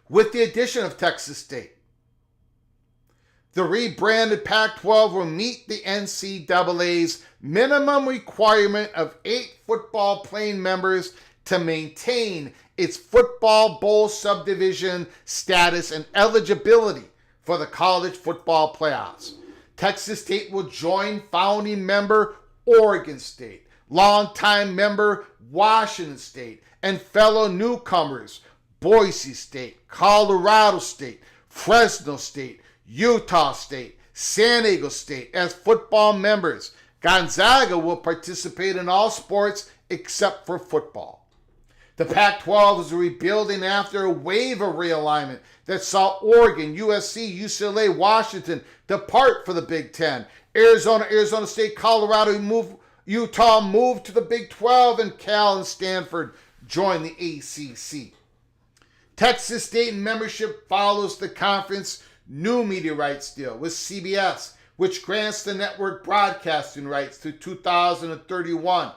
With the addition of Texas State, the rebranded Pac-12 will meet the NCAA's minimum requirement of 8 football playing members to maintain its football bowl subdivision status and eligibility for the college football playoffs. Texas State will join founding member Oregon State, longtime member Washington State, and fellow newcomers Boise State, Colorado State, Fresno State, Utah State, San Diego State as football members. Gonzaga will participate in all sports except for football. The Pac-12 is rebuilding after a wave of realignment that saw Oregon, USC, UCLA, Washington depart for the Big Ten. Arizona State, Colorado, Utah moved to the Big 12, and Cal and Stanford joined the ACC. Texas State membership follows the conference new media rights deal with CBS, which grants the network broadcasting rights to 2031.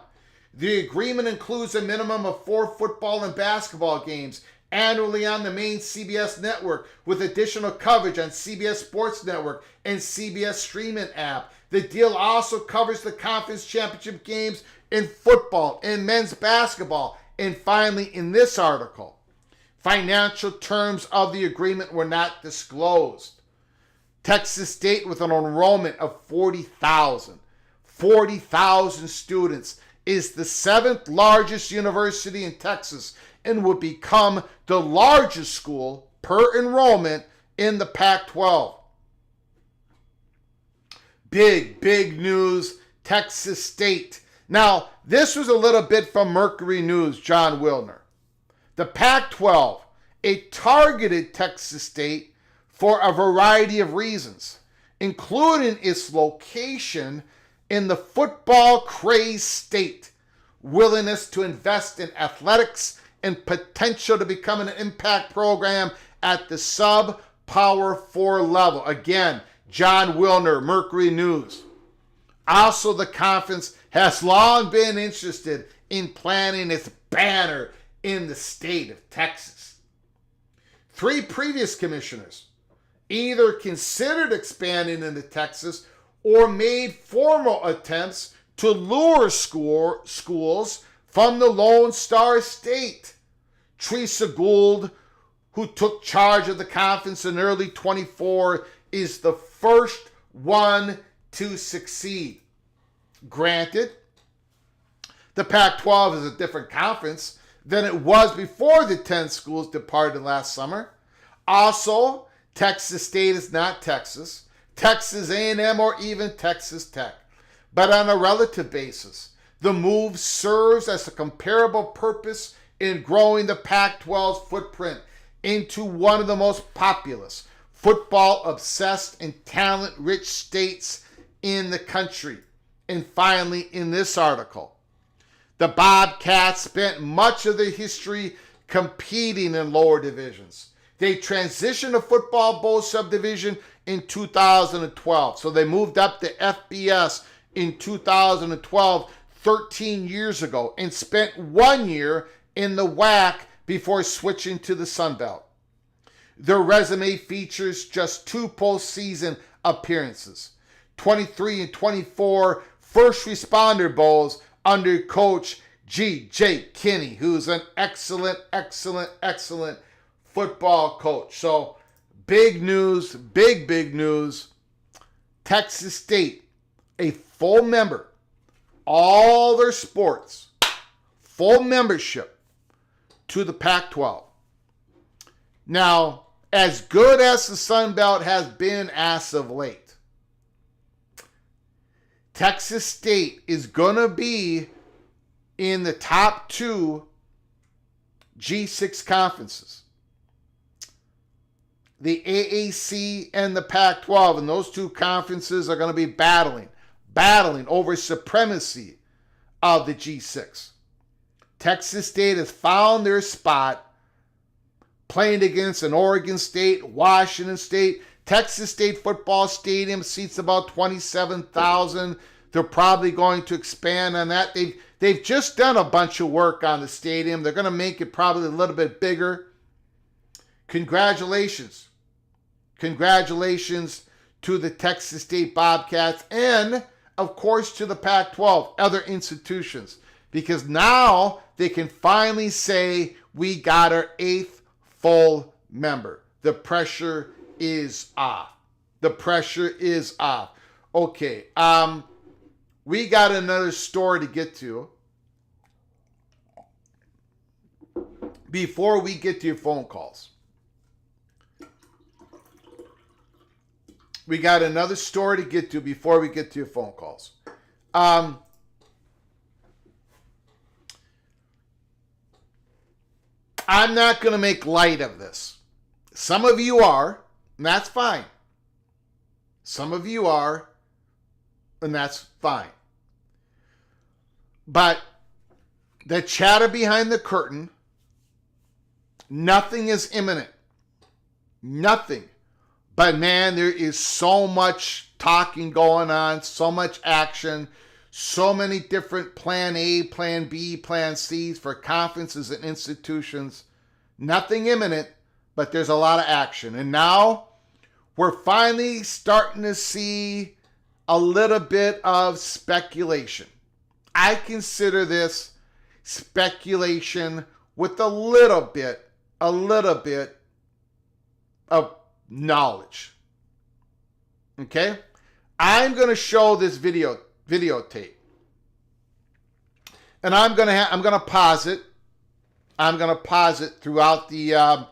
The agreement includes a minimum of 4 football and basketball games annually on the main CBS network, with additional coverage on CBS Sports Network and CBS streaming app. The deal also covers the conference championship games in football and men's basketball And finally, in this article, financial terms of the agreement were not disclosed. Texas State, with an enrollment of 40,000 students, is the 7th largest university in Texas and would become the largest school per enrollment in the Pac-12. Big news, Texas State. Now, this was a little bit from Mercury News, John Wilner. The Pac-12, it targeted Texas State for a variety of reasons, including its location in the football-crazed state, willingness to invest in athletics, and potential to become an impact program at the sub-Power 4 level. Again, John Wilner, Mercury News. Also, the conference has long been interested in planting its banner in the state of Texas. 3 previous commissioners either considered expanding into Texas or made formal attempts to lure schools from the Lone Star State. Teresa Gould, who took charge of the conference in early 24, is the first one to succeed. Granted, the Pac-12 is a different conference than it was before the 10 schools departed last summer. Also, Texas State is not Texas, Texas A&M, or even Texas Tech. But on a relative basis, the move serves as a comparable purpose in growing the Pac-12's footprint into one of the most populous, football-obsessed, and talent-rich states in the country. And finally, in this article, the Bobcats spent much of their history competing in lower divisions. They transitioned to Football Bowl subdivision in 2012. So they moved up to FBS in 2012, 13 years ago, and spent 1 year in the WAC before switching to the Sun Belt. Their resume features just 2 postseason appearances, 23 and 24 First Responder Bowls under Coach G.J. Kinney, who's an excellent football coach. So big news, big news. Texas State, a full member, all their sports, full membership to the Pac-12. Now, as good as the Sun Belt has been as of late, Texas State is going to be in the top 2 G6 conferences. The AAC and the Pac-12, and those 2 conferences are going to be battling over supremacy of the G6. Texas State has found their spot playing against an Oregon State, Washington State. Texas State Football Stadium seats about 27,000. They're probably going to expand on that. They've just done a bunch of work on the stadium. They're going to make it probably a little bit bigger. Congratulations. Congratulations to the Texas State Bobcats and, of course, to the Pac-12, other institutions, because now they can finally say we got our 8th full member. The pressure is off. The pressure is off. Okay, we got another story to get to before we get to your phone calls. We got another story to get to before we get to your phone calls. I'm not going to make light of this. Some of you are, and that's fine. Some of you are, and that's fine. But the chatter behind the curtain, nothing is imminent. Nothing. But man, there is so much talking going on, so much action, so many different plan A, plan B, plan C's for conferences and institutions. Nothing imminent, but there's a lot of action. And now we're finally starting to see a little bit of speculation. I consider this speculation with a little bit of knowledge. Okay? I'm going to show this videotape. And I'm going to pause it. I'm going to pause it throughout the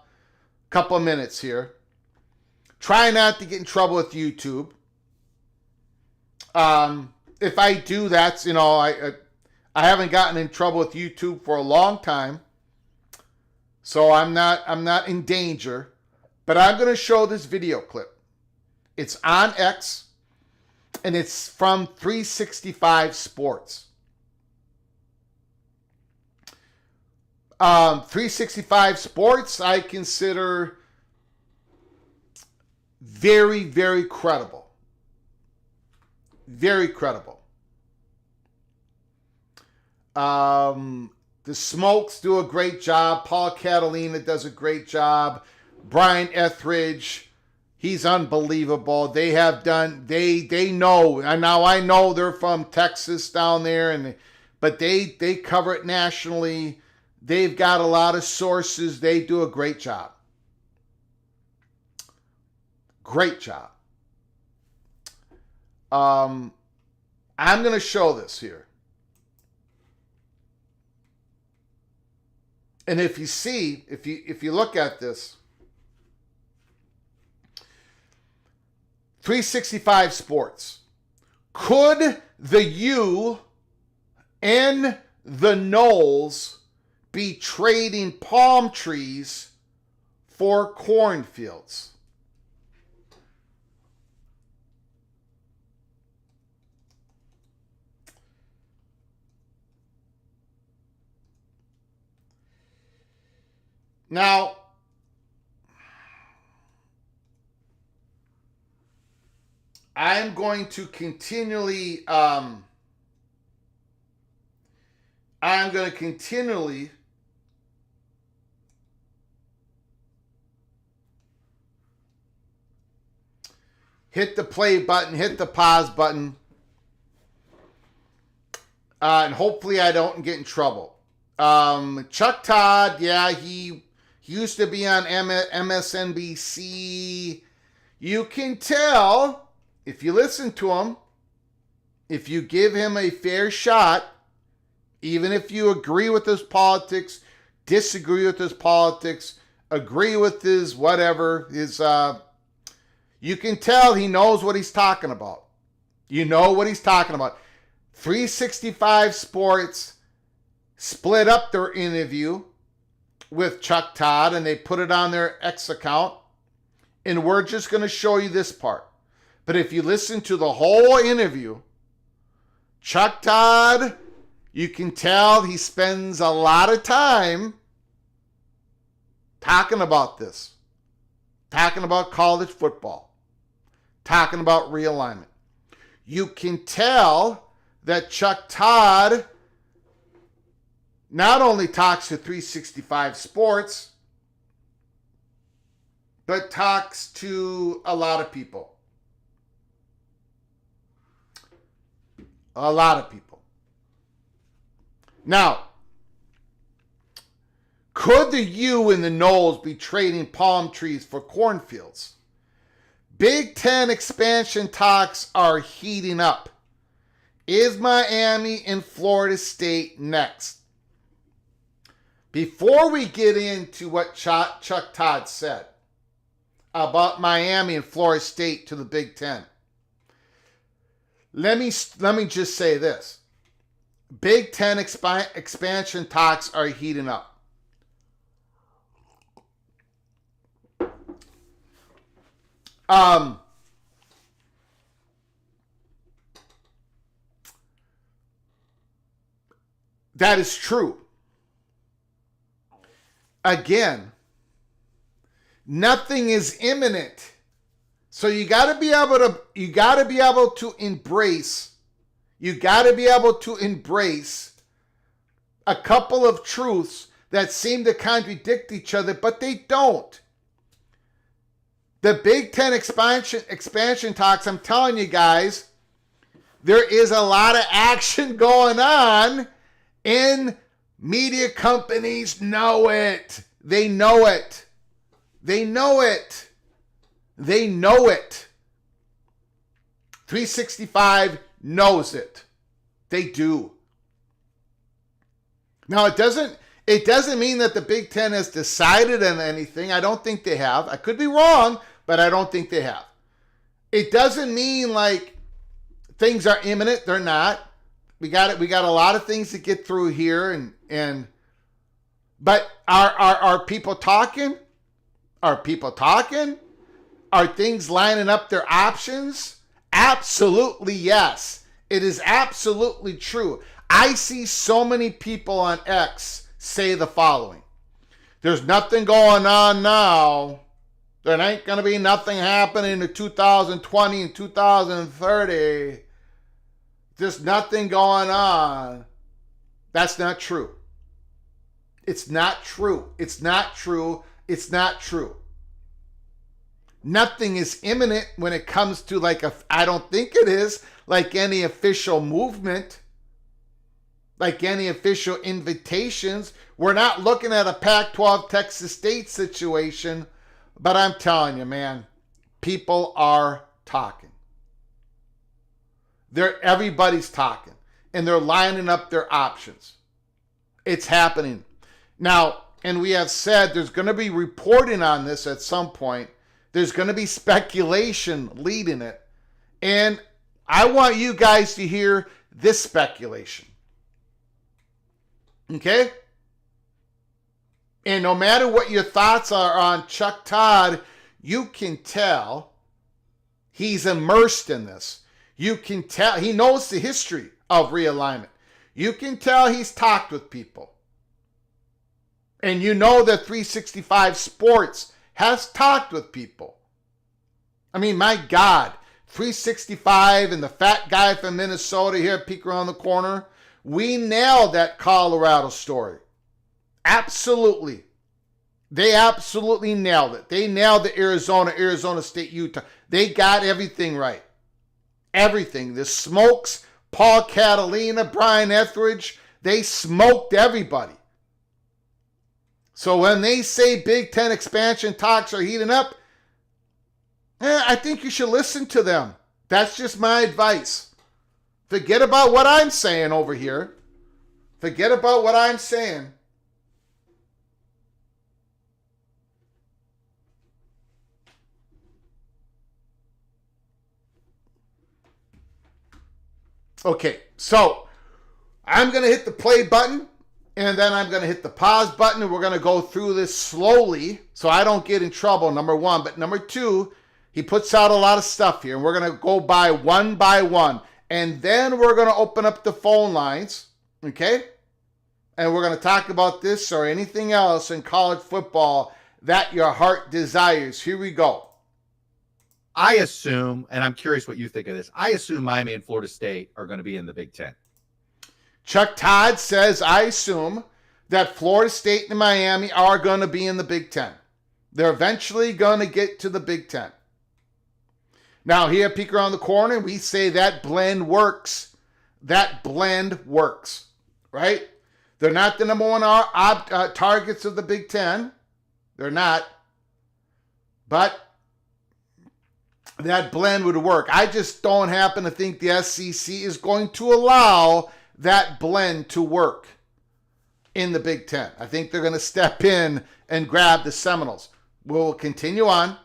couple of minutes here. Try not to get in trouble with YouTube. If I do, that's, I haven't gotten in trouble with YouTube for a long time. So I'm not in danger. But I'm going to show this video clip. It's on X, and it's from 365 Sports. 365 Sports, I consider very, very credible. Very credible. The Smokes do a great job. Paul Catalina does a great job. Brian Etheridge, he's unbelievable. They know. And now I know they're from Texas down there, but they cover it nationally. They've got a lot of sources. They do a great job. Great job. I'm going to show this here. And if you look at this, 365 Sports. Could the U and the Knowles be trading palm trees for cornfields? Now, I'm going to continually hit the play button, hit the pause button, and hopefully I don't get in trouble. Chuck Todd, yeah, he used to be on MSNBC. You can tell, if you listen to him, if you give him a fair shot, even if you agree with his politics, disagree with his politics, agree with his whatever, you can tell he knows what he's talking about. You know what he's talking about. 365 Sports split up their interview with Chuck Todd, and they put it on their X account. And we're just going to show you this part. But if you listen to the whole interview, Chuck Todd, you can tell he spends a lot of time talking about this. Talking about college football. Talking about realignment. You can tell that Chuck Todd not only talks to 365 Sports, but talks to a lot of people. A lot of people. Now, could the U and the Knowles be trading palm trees for cornfields? Big Ten expansion talks are heating up. Is Miami and Florida State next? Before we get into what Chuck Todd said about Miami and Florida State to the Big Ten, let me just say this. Big Ten expansion talks are heating up. That is true. Again, nothing is imminent. So you got to be able to embrace a couple of truths that seem to contradict each other, but they don't. The Big Ten expansion talks, I'm telling you guys, there is a lot of action going on in Media companies know it. They know it. They know it. They know it. 365 knows it. They do. Now, it doesn't mean that the Big Ten has decided on anything. I don't think they have. I could be wrong, but I don't think they have. It doesn't mean like things are imminent. They're not. We got it. We got a lot of things to get through here, but are people talking? Are people talking? Are things lining up their options? Absolutely yes. It is absolutely true. I see so many people on X say the following: there's nothing going on now. There ain't going to be nothing happening in 2020 and 2030. There's nothing going on. That's not true. It's not true. It's not true. It's not true. Nothing is imminent when it comes to I don't think it is like any official movement, like any official invitations. We're not looking at a Pac-12 Texas State situation, but I'm telling you, man, people are talking. Everybody's talking, and they're lining up their options. It's happening. Now, and we have said there's going to be reporting on this at some point. There's going to be speculation leading it. And I want you guys to hear this speculation. Okay? And no matter what your thoughts are on Chuck Todd, you can tell he's immersed in this. You can tell he knows the history of realignment. You can tell he's talked with people. And you know that 365 Sports has talked with people. I mean, my God, 365 and the fat guy from Minnesota here at Peek Around the Corner, we nailed that Colorado story. Absolutely. They absolutely nailed it. They nailed the Arizona State, Utah. They got everything right. Everything. The Smokes, Paul Catalina, Brian Etheridge, they smoked everybody. So when they say Big Ten expansion talks are heating up, I think you should listen to them. That's just my advice. Forget about what I'm saying over here. Forget about what I'm saying. Okay, so I'm going to hit the play button, and then I'm going to hit the pause button, and we're going to go through this slowly so I don't get in trouble, number one. But number two, he puts out a lot of stuff here, and we're going to go by one, and then we're going to open up the phone lines, okay? And we're going to talk about this or anything else in college football that your heart desires. Here we go. I assume, and I'm curious what you think of this, I assume Miami and Florida State are going to be in the Big Ten. Chuck Todd says, I assume that Florida State and Miami are going to be in the Big Ten. They're eventually going to get to the Big Ten. Now, here at Peek Around the Corner, we say that blend works. That blend works, right? They're not the number one targets of the Big Ten. They're not. But that blend would work. I just don't happen to think the SEC is going to allow that blend to work in the Big Ten. I think they're going to step in and grab the Seminoles. We'll continue on.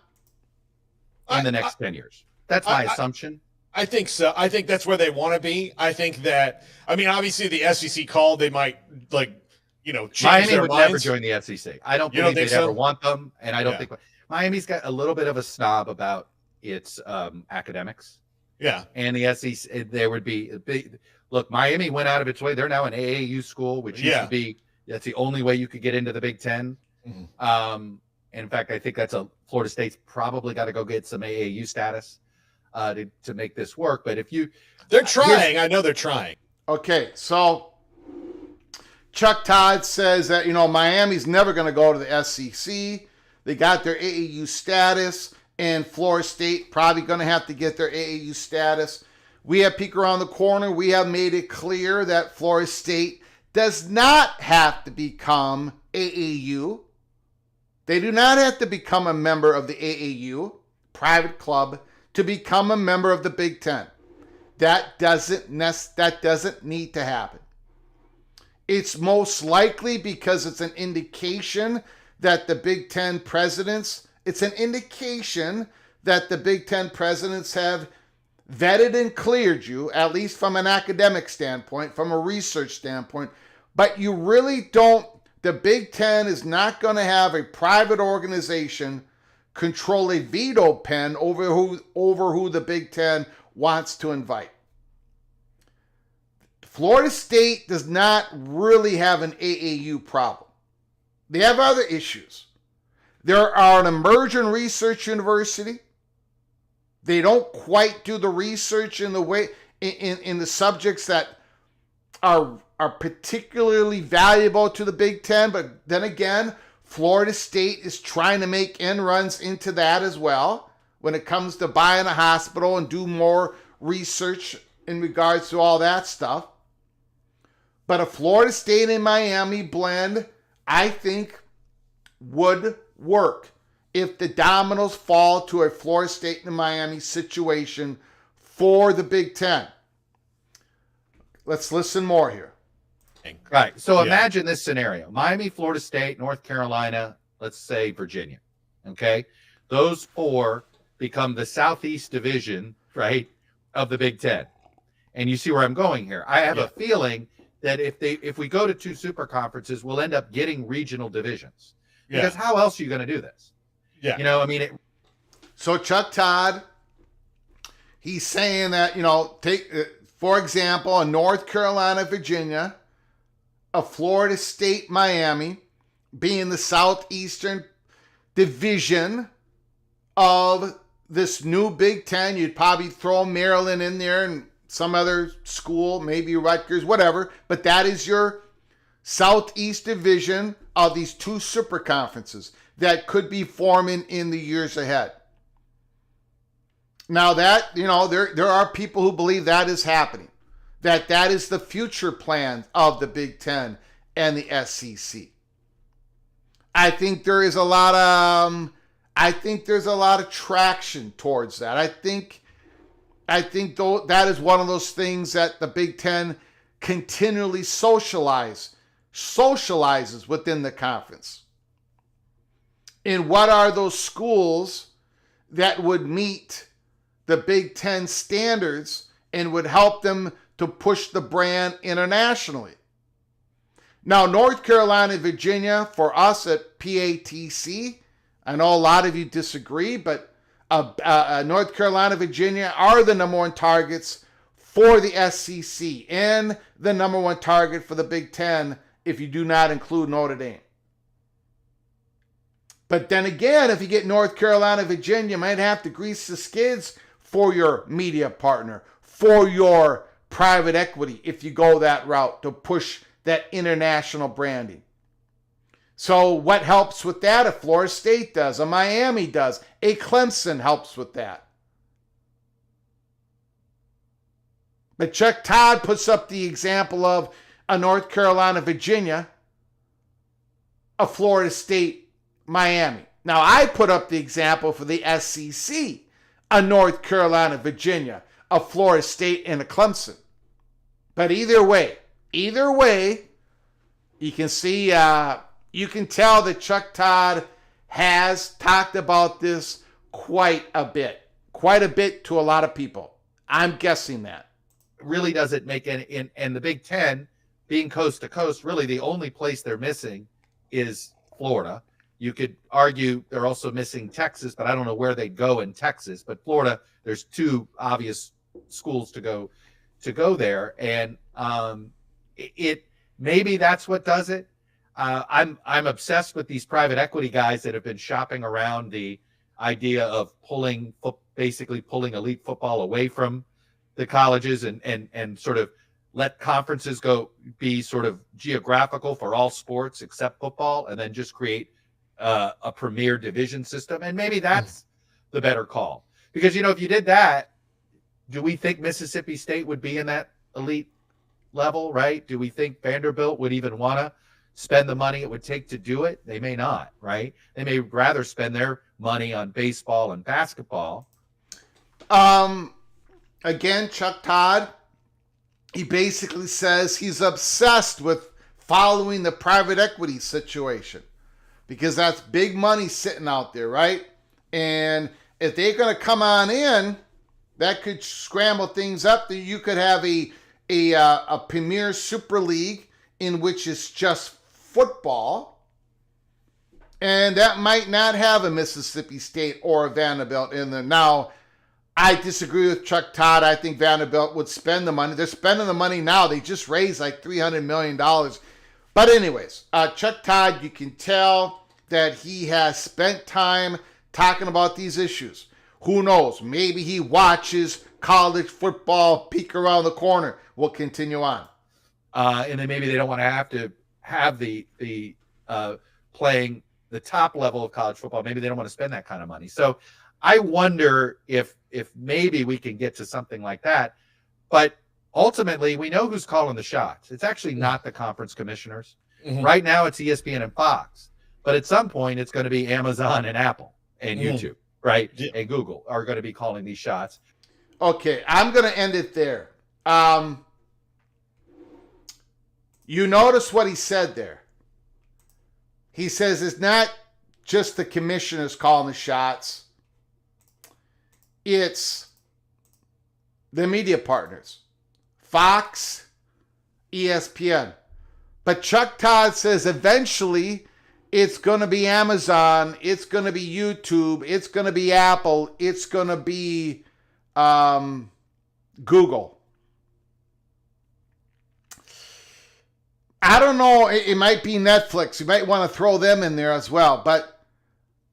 In the next 10 years. That's my assumption. I think so. I think that's where they want to be. I think that, I mean, obviously the SEC called, they might change Miami their would minds. never join the SEC. I don't believe they'd ever want them. And I don't think Miami's got a little bit of a snob about its academics. Yeah. And the SEC, there would be a big look. Miami went out of its way. They're now an AAU school, which used to be, that's the only way you could get into the Big Ten. Mm-hmm. In fact, I think Florida State's probably got to go get some AAU status to make this work. But they're trying, I know they're trying. Okay, so Chuck Todd says that Miami's never going to go to the SEC. They got their AAU status, and Florida State probably going to have to get their AAU status. We have Peek Around the Corner. We have made it clear that Florida State does not have to become AAU. They do not have to become a member of the AAU, private club, to become a member of the Big Ten. That doesn't need to happen. It's most likely because it's an indication that the Big Ten presidents, have vetted and cleared you, at least from an academic standpoint, from a research standpoint, but you really don't, the Big Ten is not going to have a private organization control a veto pen over who the Big Ten wants to invite. Florida State does not really have an AAU problem. They have other issues. There are an emerging research university. They don't quite do the research in the way in the subjects that are particularly valuable to the Big Ten, but then again, Florida State is trying to make inruns into that as well when it comes to buying a hospital and do more research in regards to all that stuff. But a Florida State and Miami blend, I think, would work if the dominoes fall to a Florida State and Miami situation for the Big Ten. Let's listen more here. Right. So imagine this scenario. Miami, Florida State, North Carolina, let's say Virginia. Okay. Those four become the Southeast Division, right, of the Big Ten. And you see where I'm going here. I have a feeling that if we go to two super conferences, we'll end up getting regional divisions. Because how else are you going to do this? Yeah. You know, I mean, so Chuck Todd, he's saying that, take, for example, a North Carolina, Virginia, a Florida State, Miami, being the Southeastern Division of this new Big Ten. You'd probably throw Maryland in there and some other school, maybe Rutgers, whatever. But that is your Southeast Division of these two super conferences that could be forming in the years ahead. Now that, there are people who believe that is happening, that is the future plan of the Big Ten and the SEC. I think there's a lot of traction towards that. I think though that is one of those things that the Big Ten continually socializes within the conference. And what are those schools that would meet the Big Ten standards and would help them to push the brand internationally? Now, North Carolina, Virginia, for us at PATC, I know a lot of you disagree, but North Carolina, Virginia are the number one targets for the SEC and the number one target for the Big Ten if you do not include Notre Dame. But then again, if you get North Carolina, Virginia, you might have to grease the skids for your media partner, for your private equity, if you go that route to push that international branding. So what helps with that? A Florida State does, a Miami does, a Clemson helps with that. But Chuck Todd puts up the example of a North Carolina, Virginia, a Florida State, Miami. Now, I put up the example for the SEC, a North Carolina, Virginia, a Florida State, and a Clemson. But either way, you can see, you can tell that Chuck Todd has talked about this quite a bit to a lot of people. I'm guessing that. Really doesn't make any, and the Big Ten being coast to coast, really the only place they're missing is Florida. You could argue they're also missing Texas, but I don't know where they'd go in Texas. But Florida, there's two obvious schools to go there, and it maybe that's what does it. I'm obsessed with these private equity guys that have been shopping around the idea of basically pulling elite football away from the colleges and sort of let conferences be sort of geographical for all sports except football, and then just create a premier division system. And maybe that's the better call, because if you did that, do we think Mississippi State would be in that elite level, right? Do we think Vanderbilt would even want to spend the money it would take to do it? They may not, right? They may rather spend their money on baseball and basketball. Again, Chuck Todd, he basically says he's obsessed with following the private equity situation because that's big money sitting out there, right? And if they're going to come on in, that could scramble things up. That you could have a premier super league in which it's just football, and that might not have a Mississippi State or a Vanderbilt in there. Now, I disagree with Chuck Todd. I think Vanderbilt would spend the money. They're spending the money now. They just raised like $300 million. But anyways, Chuck Todd, you can tell that he has spent time talking about these issues. Who knows? Maybe he watches college football peek around the corner. We'll continue on. And then maybe they don't want to have the playing the top level of college football. Maybe they don't want to spend that kind of money. So I wonder if maybe we can get to something like that. But ultimately, we know who's calling the shots. It's actually not the conference commissioners. Mm-hmm. Right now, it's ESPN and Fox. But at some point, it's going to be Amazon and Apple and YouTube, right? Yeah. And Google are going to be calling these shots. Okay, I'm going to end it there. You notice what he said there. He says it's not just the commissioners calling the shots. It's the media partners, Fox, ESPN. But Chuck Todd says eventually it's going to be Amazon, it's going to be YouTube, it's going to be Apple, it's going to be Google. I don't know, it might be Netflix. You might want to throw them in there as well. But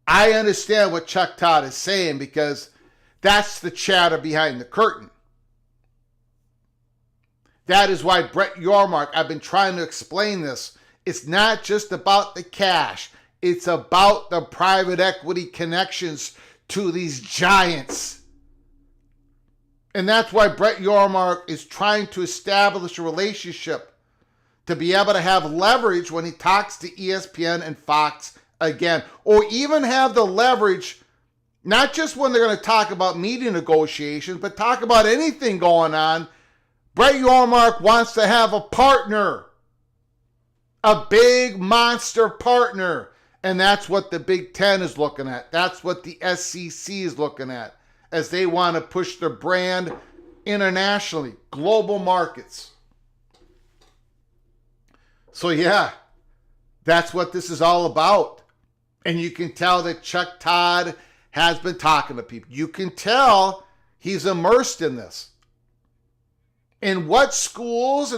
I understand what Chuck Todd is saying because that's the chatter behind the curtain. That is why Brett Yormark, I've been trying to explain this. It's not just about the cash. It's about the private equity connections to these giants. And that's why Brett Yormark is trying to establish a relationship to be able to have leverage when he talks to ESPN and Fox again. Or even have the leverage, not just when they're going to talk about media negotiations, but talk about anything going on. Brett Yormark wants to have a partner, a big monster partner. And that's what the Big Ten is looking at. That's what the SEC is looking at as they want to push their brand internationally, global markets. So yeah, that's what this is all about. And you can tell that Chuck Todd has been talking to people. You can tell he's immersed in this. And what schools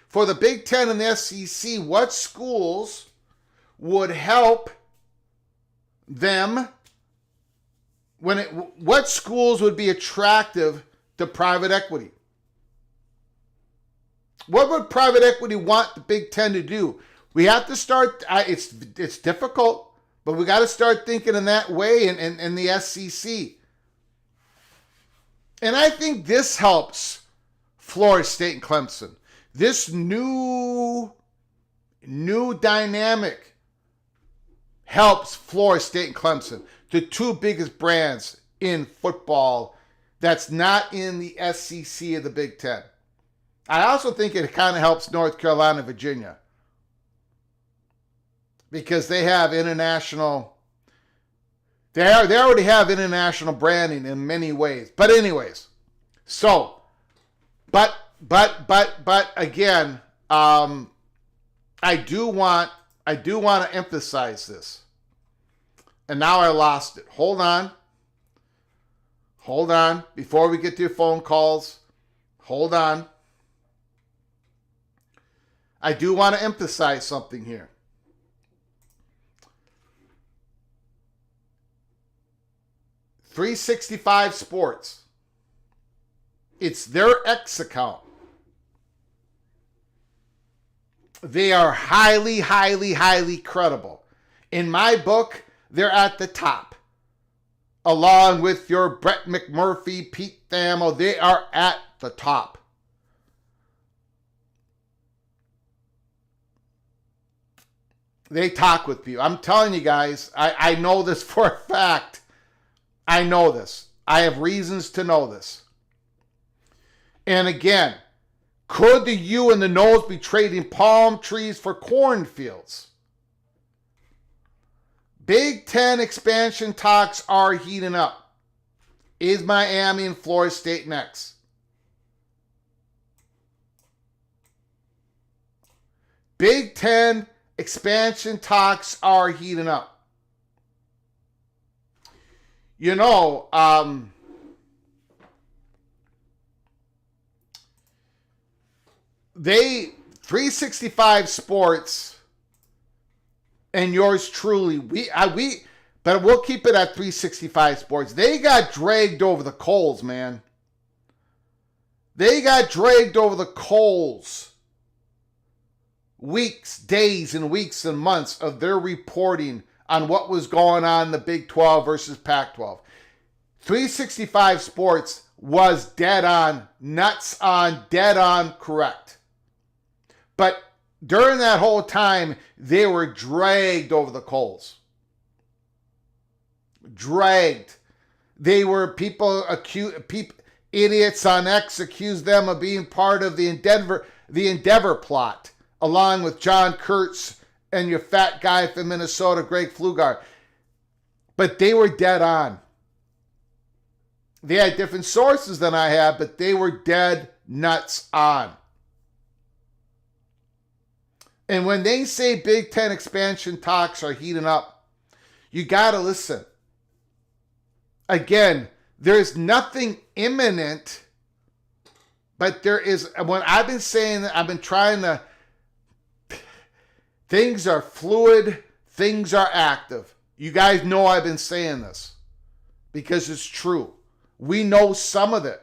for the Big Ten and the SEC, what schools would help them what schools would be attractive to private equity? What would private equity want the Big Ten to do? We have to start, it's difficult, but we got to start thinking in that way in the SEC. And I think this helps Florida State and Clemson. This new dynamic helps Florida State and Clemson, the two biggest brands in football that's not in the SEC of the Big Ten. I also think it kind of helps North Carolina and Virginia because they have international, they already have international branding in many ways. But anyways, so, but again, I do want to emphasize this. And now I lost it. Hold on. Before we get to your phone calls, hold on. I do want to emphasize something here. .365 Sports. It's their X account. They are highly, highly, highly credible. In my book, they're at the top. Along with your Brett McMurphy, Pete Thamel, they are at the top. They talk with people. I'm telling you guys, I know this for a fact. I know this. I have reasons to know this. And again, could the U and the No's be trading palm trees for cornfields? Big Ten expansion talks are heating up. Is Miami and Florida State next? Big Ten expansion talks are heating up. You know, they 365 Sports and yours truly, but we'll keep it at 365 Sports. They got dragged over the coals, man. They got dragged over the coals. Weeks, days, and weeks and months of their reporting on what was going on in the Big 12 versus Pac-12. 365 Sports was dead on, nuts on, dead on correct. But during that whole time, they were dragged over the coals. Dragged. They were idiots on X accused them of being part of the Endeavor plot, along with John Kurtz and your fat guy from Minnesota, Greg Pflugar. But they were dead on. They had different sources than I have, but they were dead nuts on. And when they say Big Ten expansion talks are heating up, you got to listen. Again, there's nothing imminent, but there is, when I've been saying that, I've been trying to, things are fluid, things are active. You guys know I've been saying this because it's true. We know some of it.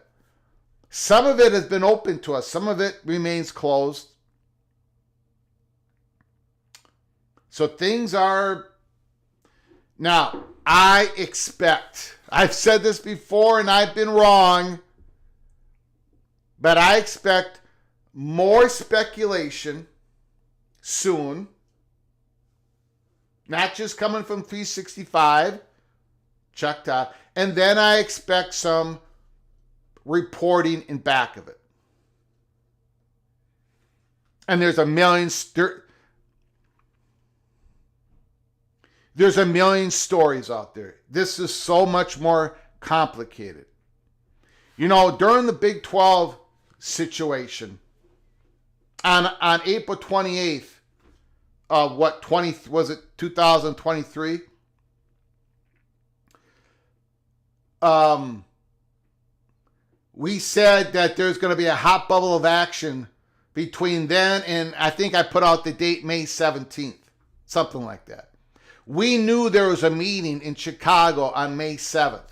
Some of it has been open to us. Some of it remains closed. So things are... Now, I expect, I've said this before and I've been wrong, but I expect more speculation soon. Not just coming from 365, checked out. And then I expect some reporting in back of it. And there's a million stories out there. This is so much more complicated. You know, during the Big 12 situation, on April 28th, of 2023? We said that there's going to be a hot bubble of action between then and I think I put out the date May 17th, something like that. We knew there was a meeting in Chicago on May 7th,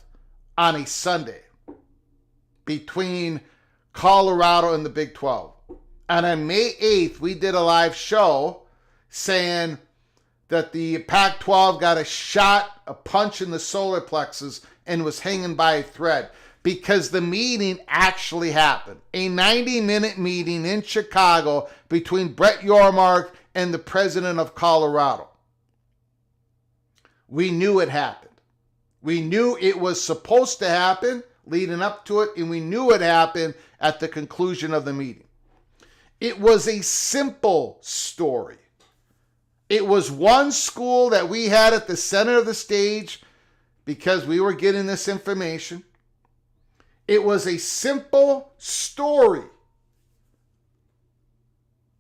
on a Sunday, between Colorado and the Big 12. And on May 8th, we did a live show saying that the Pac-12 got a punch in the solar plexus and was hanging by a thread because the meeting actually happened. A 90-minute meeting in Chicago between Brett Yormark and the president of Colorado. We knew it happened. We knew it was supposed to happen leading up to it, and we knew it happened at the conclusion of the meeting. It was a simple story. It was one school that we had at the center of the stage because we were getting this information. It was a simple story.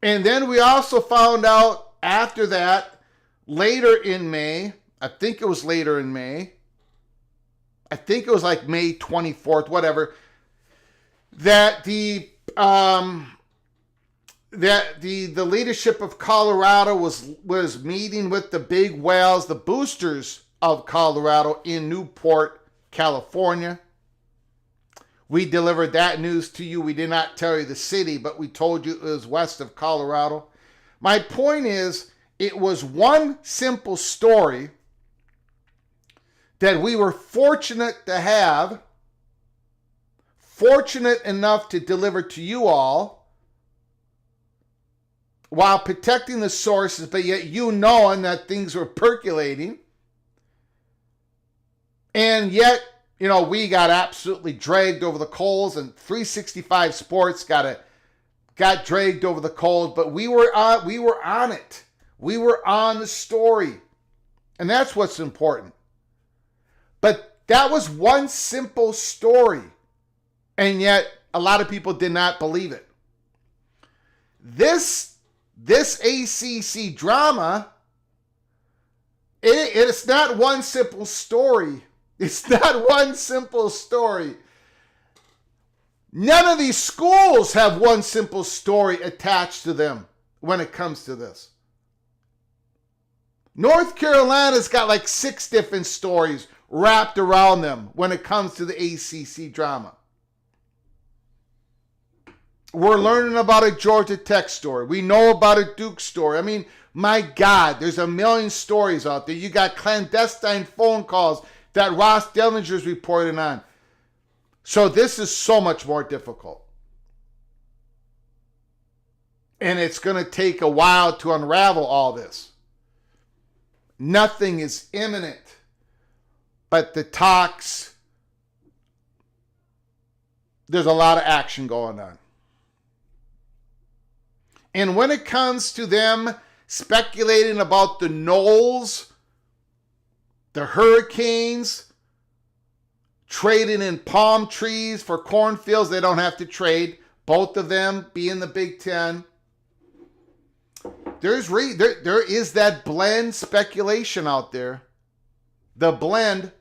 And then we also found out after that, later in May, I think it was later in May, I think it was like May 24th, whatever, that the leadership of Colorado was meeting with the big whales, the boosters of Colorado in Newport, California. We delivered that news to you. We did not tell you the city, but we told you it was west of Colorado. My point is, it was one simple story that we were fortunate enough to deliver to you all. while protecting the sources, but yet you knowing that things were percolating. And yet, we got absolutely dragged over the coals, and 365 Sports got dragged over the coals, but we were on it. We were on the story. And that's what's important. But that was one simple story. And yet a lot of people did not believe it. This ACC drama, it's not one simple story. It's not one simple story. None of these schools have one simple story attached to them when it comes to this. North Carolina's got like 6 different stories wrapped around them when it comes to the ACC drama. We're learning about a Georgia Tech story. We know about a Duke story. I mean, my God, there's a million stories out there. You got clandestine phone calls that Ross Dellinger's reporting on. So this is so much more difficult. And it's going to take a while to unravel all this. Nothing is imminent, but the talks, there's a lot of action going on. And when it comes to them speculating about the Knowles, the Hurricanes, trading in palm trees for cornfields, they don't have to trade. Both of them be in the Big Ten. There is that blend speculation out there. The blend.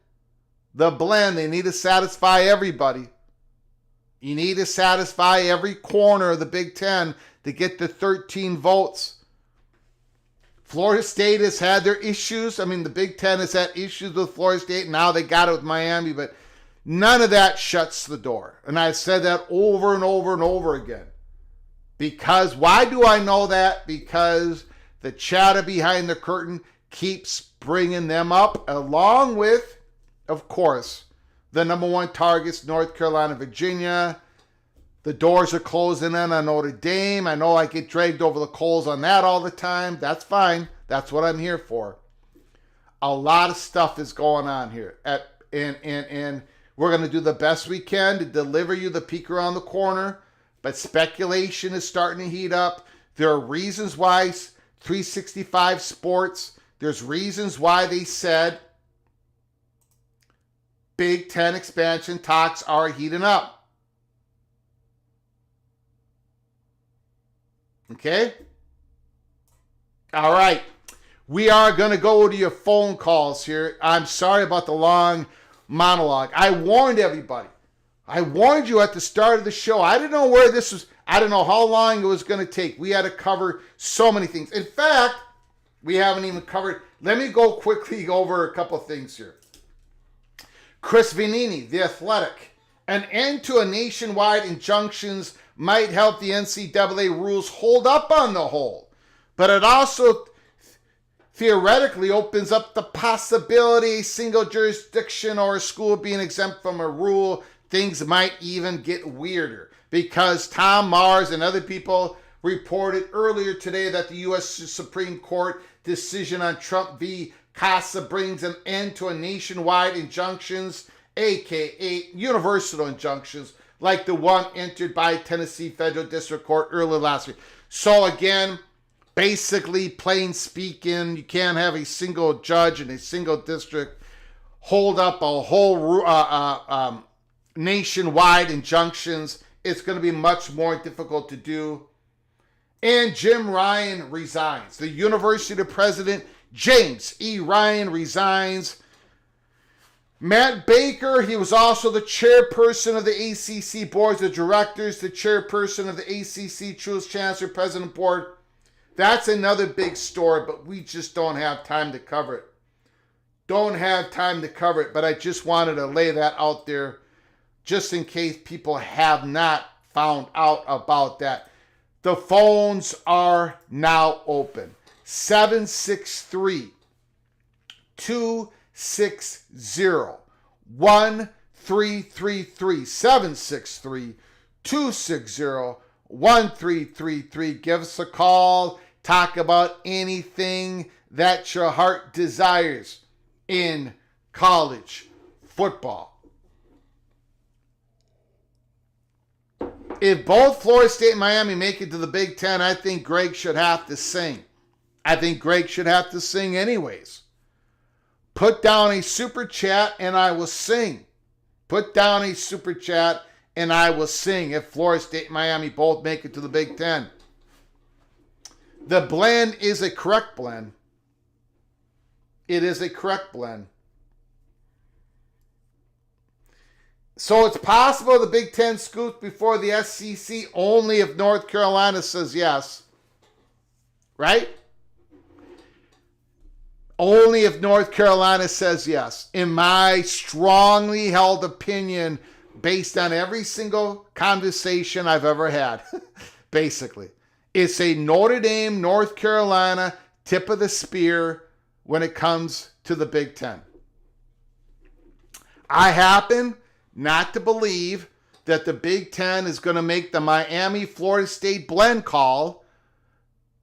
They need to satisfy everybody. You need to satisfy every corner of the Big Ten to get the 13 votes. Florida State has had their issues. I mean, the Big Ten has had issues with Florida State. Now they got it with Miami, but none of that shuts the door. And I've said that over and over and over again. Because, why do I know that? Because the chatter behind the curtain keeps bringing them up, along with, of course, the number 1 targets, North Carolina, Virginia. The doors are closing in on Notre Dame. I know I get dragged over the coals on that all the time. That's fine. That's what I'm here for. A lot of stuff is going on here. And we're going to do the best we can to deliver you the peek around the corner. But speculation is starting to heat up. There are reasons why 365 Sports, there's reasons why they said Big Ten expansion talks are heating up. Okay? All right. We are going to go to your phone calls here. I'm sorry about the long monologue. I warned everybody. I warned you at the start of the show. I didn't know where this was. I didn't know how long it was going to take. We had to cover so many things. In fact, we haven't even covered. Let me go quickly over a couple of things here. Chris Vanini, The Athletic. An end to a nationwide injunctions might help the NCAA rules hold up on the whole. But it also theoretically opens up the possibility single jurisdiction or a school being exempt from a rule. Things might even get weirder because Tom Mars and other people reported earlier today that the U.S. Supreme Court decision on Trump v. CASA brings an end to a nationwide injunctions, aka universal injunctions, like the one entered by Tennessee Federal District Court earlier last week. So again, basically, plain speaking, you can't have a single judge in a single district hold up a whole nationwide injunctions. It's going to be much more difficult to do. And Jim Ryan resigns. The university president, James E. Ryan, resigns. Matt Baker, he was also the chairperson of the ACC Boards of Directors, the chairperson of the ACC Truist Chancellor President Board. That's another big story, but we just don't have time to cover it. But I just wanted to lay that out there just in case people have not found out about that. The phones are now open. 763-260-1333. 763-260-1333. 1333. Give us a call. Talk about anything that your heart desires in college football. If both Florida State and Miami make it to the Big Ten, I think Greg should have to sing. I think Greg should have to sing anyways. Put down a super chat and I will sing. Put down a super chat and I will sing if Florida State and Miami both make it to the Big Ten. The blend is a correct blend. It is a correct blend. So it's possible the Big Ten scoops before the SEC only if North Carolina says yes. Right? Only if North Carolina says yes. In my strongly held opinion, based on every single conversation I've ever had, basically. It's a Notre Dame, North Carolina tip of the spear when it comes to the Big Ten. I happen not to believe that the Big Ten is going to make the Miami-Florida State blend call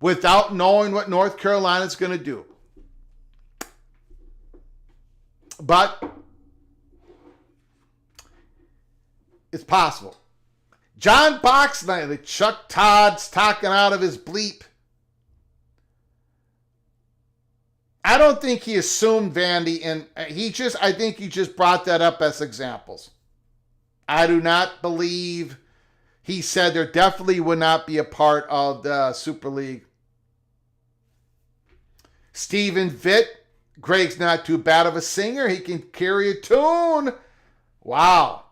without knowing what North Carolina is going to do. But it's possible. John Boxnight, Chuck Todd's talking out of his bleep. I don't think he assumed Vandy, and I think he just brought that up as examples. I do not believe he said there definitely would not be a part of the Super League. Stephen Vitt, Greg's not too bad of a singer. He can carry a tune. Wow.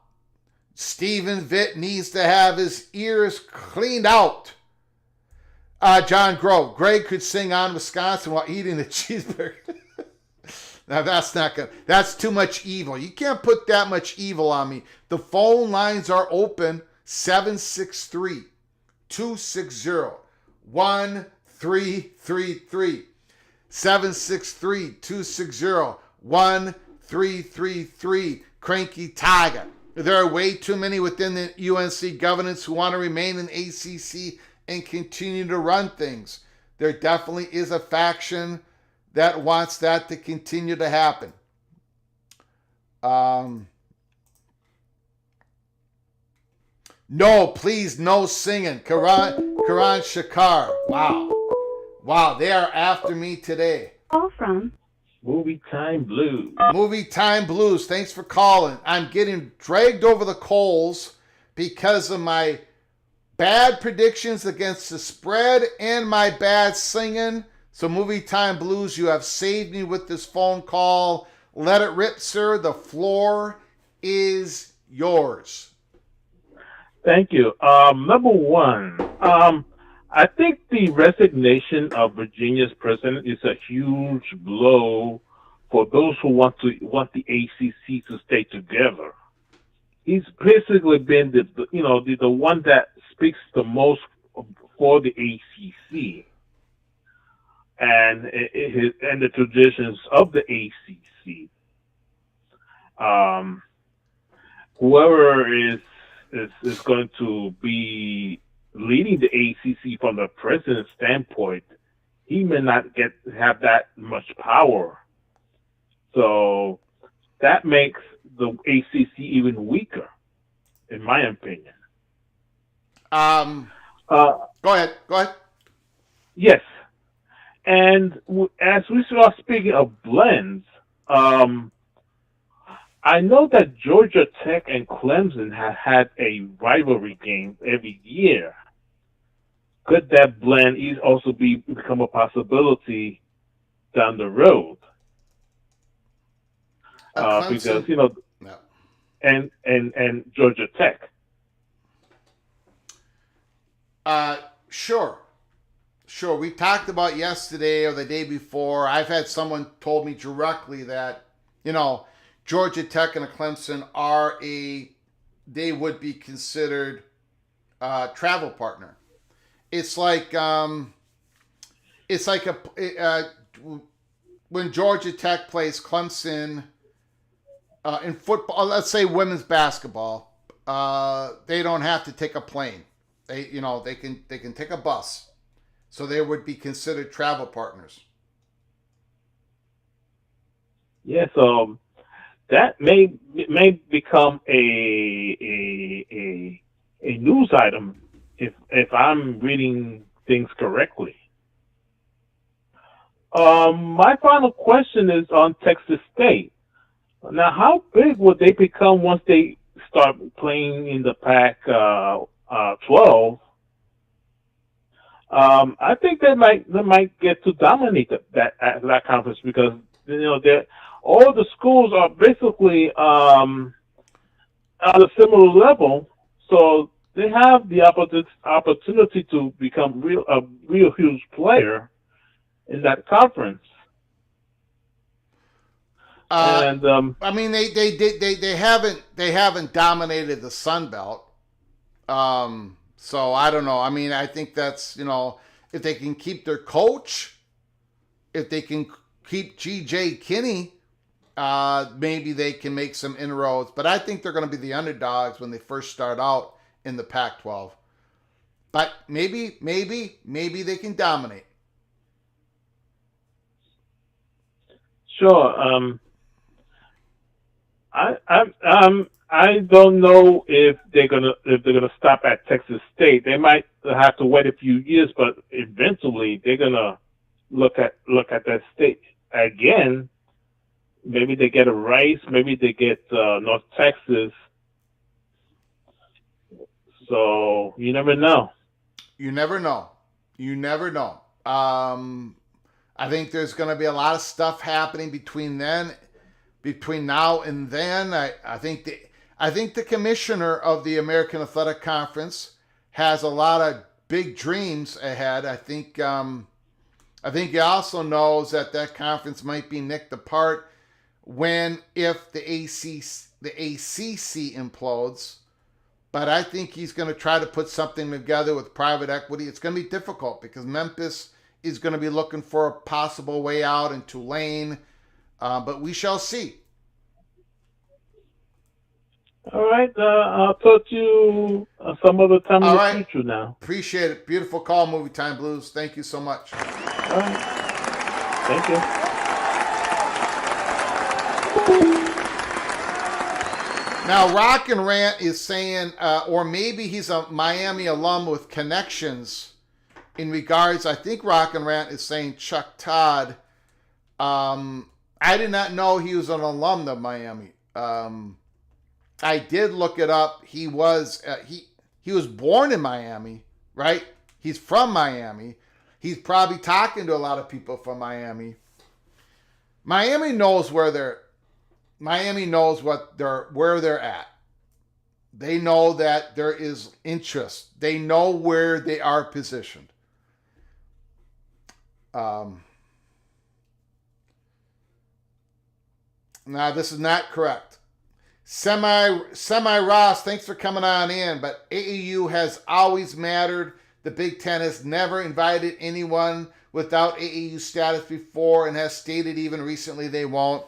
Stephen Vitt needs to have his ears cleaned out. John Grove, Greg could sing On Wisconsin while eating a cheeseburger. Now that's not good. That's too much evil. You can't put that much evil on me. The phone lines are open. 763-260-1333. 763-260-1333. Cranky Tiger. There are way too many within the UNC governance who want to remain in ACC and continue to run things. There definitely is a faction that wants that to continue to happen. No, please, no singing. Karan Shakar. Wow, they are after me today. Call from Movie Time Blues. Movie Time Blues. Thanks for calling. I'm getting dragged over the coals because of my bad predictions against the spread and my bad singing. So Movie Time Blues, you have saved me with this phone call. Let it rip, sir. The floor is yours. Thank you. Number one, I think the resignation of Virginia's president is a huge blow for those who want the ACC to stay together. He's basically been the one that speaks the most for the ACC and the traditions of the ACC. Whoever is going to be leading the ACC from the president's standpoint, he may not have that much power. So that makes the ACC even weaker, in my opinion. Go ahead. Yes. And as we are speaking of blends, I know that Georgia Tech and Clemson have had a rivalry game every year. Could that blend also become a possibility down the road? Because no. and Georgia Tech. Sure. We talked about yesterday or the day before. I've had someone told me directly that Georgia Tech and Clemson they would be considered a travel partner. It's like when Georgia Tech plays Clemson in football, let's say women's basketball, they don't have to take a plane. They can take a bus, so they would be considered travel partners. Yeah, so that may become a news item if I'm reading things correctly. My final question is on Texas State. Now, how big would they become once they start playing in the PAC-12? I think they might get to dominate that conference because all the schools are basically at a similar level, so they have the opportunity to become a real huge player in that conference. I mean, they haven't dominated the Sun Belt. So I don't know. I mean, I think that's, if they can keep their coach, if they can keep G.J. Kinney, maybe they can make some inroads. But I think they're going to be the underdogs when they first start out in the Pac-12. But maybe they can dominate. Sure. I don't know if they're gonna stop at Texas State. They might have to wait a few years, but eventually they're gonna look at that state again. Maybe they get a Rice. Maybe they get North Texas. So you never know. You never know. I think there's going to be a lot of stuff happening between now and then. I think the commissioner of the American Athletic Conference has a lot of big dreams ahead. I think he also knows that conference might be nicked apart if the ACC implodes. But I think he's going to try to put something together with private equity. It's going to be difficult because Memphis is going to be looking for a possible way out, in Tulane. But we shall see. All right. I'll talk to you some other time in the future now. Appreciate it. Beautiful call, Movie Time Blues. Thank you so much. All right. Thank you. Now, Rock and Rant is saying, or maybe he's a Miami alum with connections in regards, I think Rock and Rant is saying Chuck Todd. I did not know he was an alum of Miami. I did look it up. He was born in Miami, right? He's from Miami. He's probably talking to a lot of people from Miami. Miami knows where they're at. They know that there is interest. They know where they are positioned. Now, this is not correct. Semi Ross, thanks for coming on in. But AAU has always mattered. The Big Ten has never invited anyone without AAU status before and has stated even recently they won't.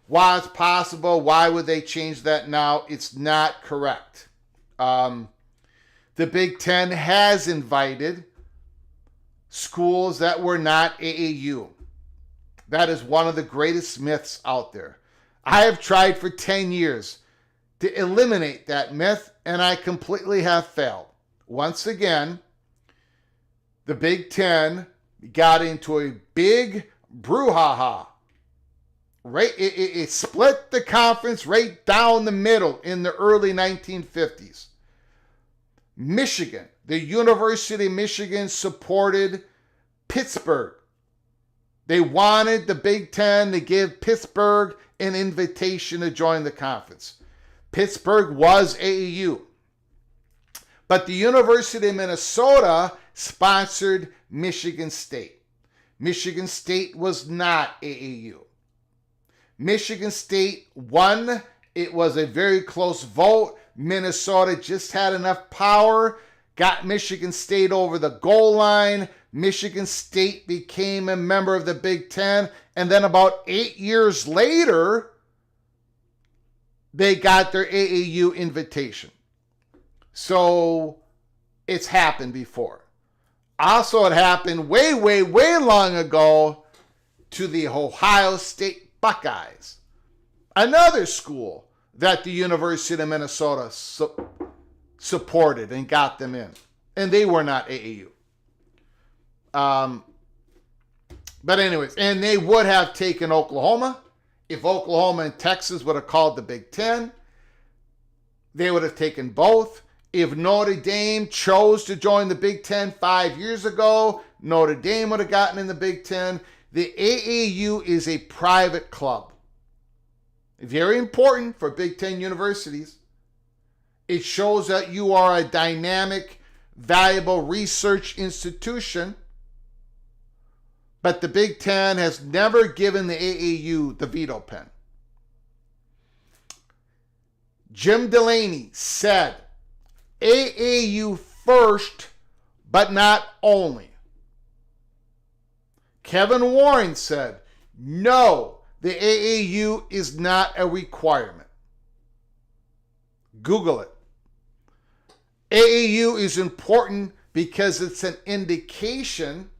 While it's possible, why would they change that now? It's not correct. The Big Ten has invited schools that were not AAU. That is one of the greatest myths out there. I have tried for 10 years to eliminate that myth, and I completely have failed. Once again, the Big Ten got into a big brouhaha. Right, it split the conference right down the middle in the early 1950s. Michigan, the University of Michigan supported Pittsburgh. They wanted the Big Ten to give Pittsburgh an invitation to join the conference. Pittsburgh was AAU. But the University of Minnesota sponsored Michigan State. Michigan State was not AAU. Michigan State won. It was a very close vote. Minnesota just had enough power, got Michigan State over the goal line. Michigan State became a member of the Big Ten. And then about 8 years later, they got their AAU invitation. So It's happened before. Also, it happened way, way, way long ago to the Ohio State Buckeyes, another school that the University of Minnesota supported and got them in. And they were not AAU. But anyways, and they would have taken Oklahoma. If Oklahoma and Texas would have called the Big Ten, they would have taken both. If Notre Dame chose to join the Big Ten 5 years ago, Notre Dame would have gotten in the Big Ten. The AAU is a private club. Very important for Big Ten universities. It shows that you are a dynamic, valuable research institution. But the Big Ten has never given the AAU the veto pen. Jim Delaney said, AAU first, but not only. Kevin Warren said, no, the AAU is not a requirement. Google it. AAU is important because it's an indication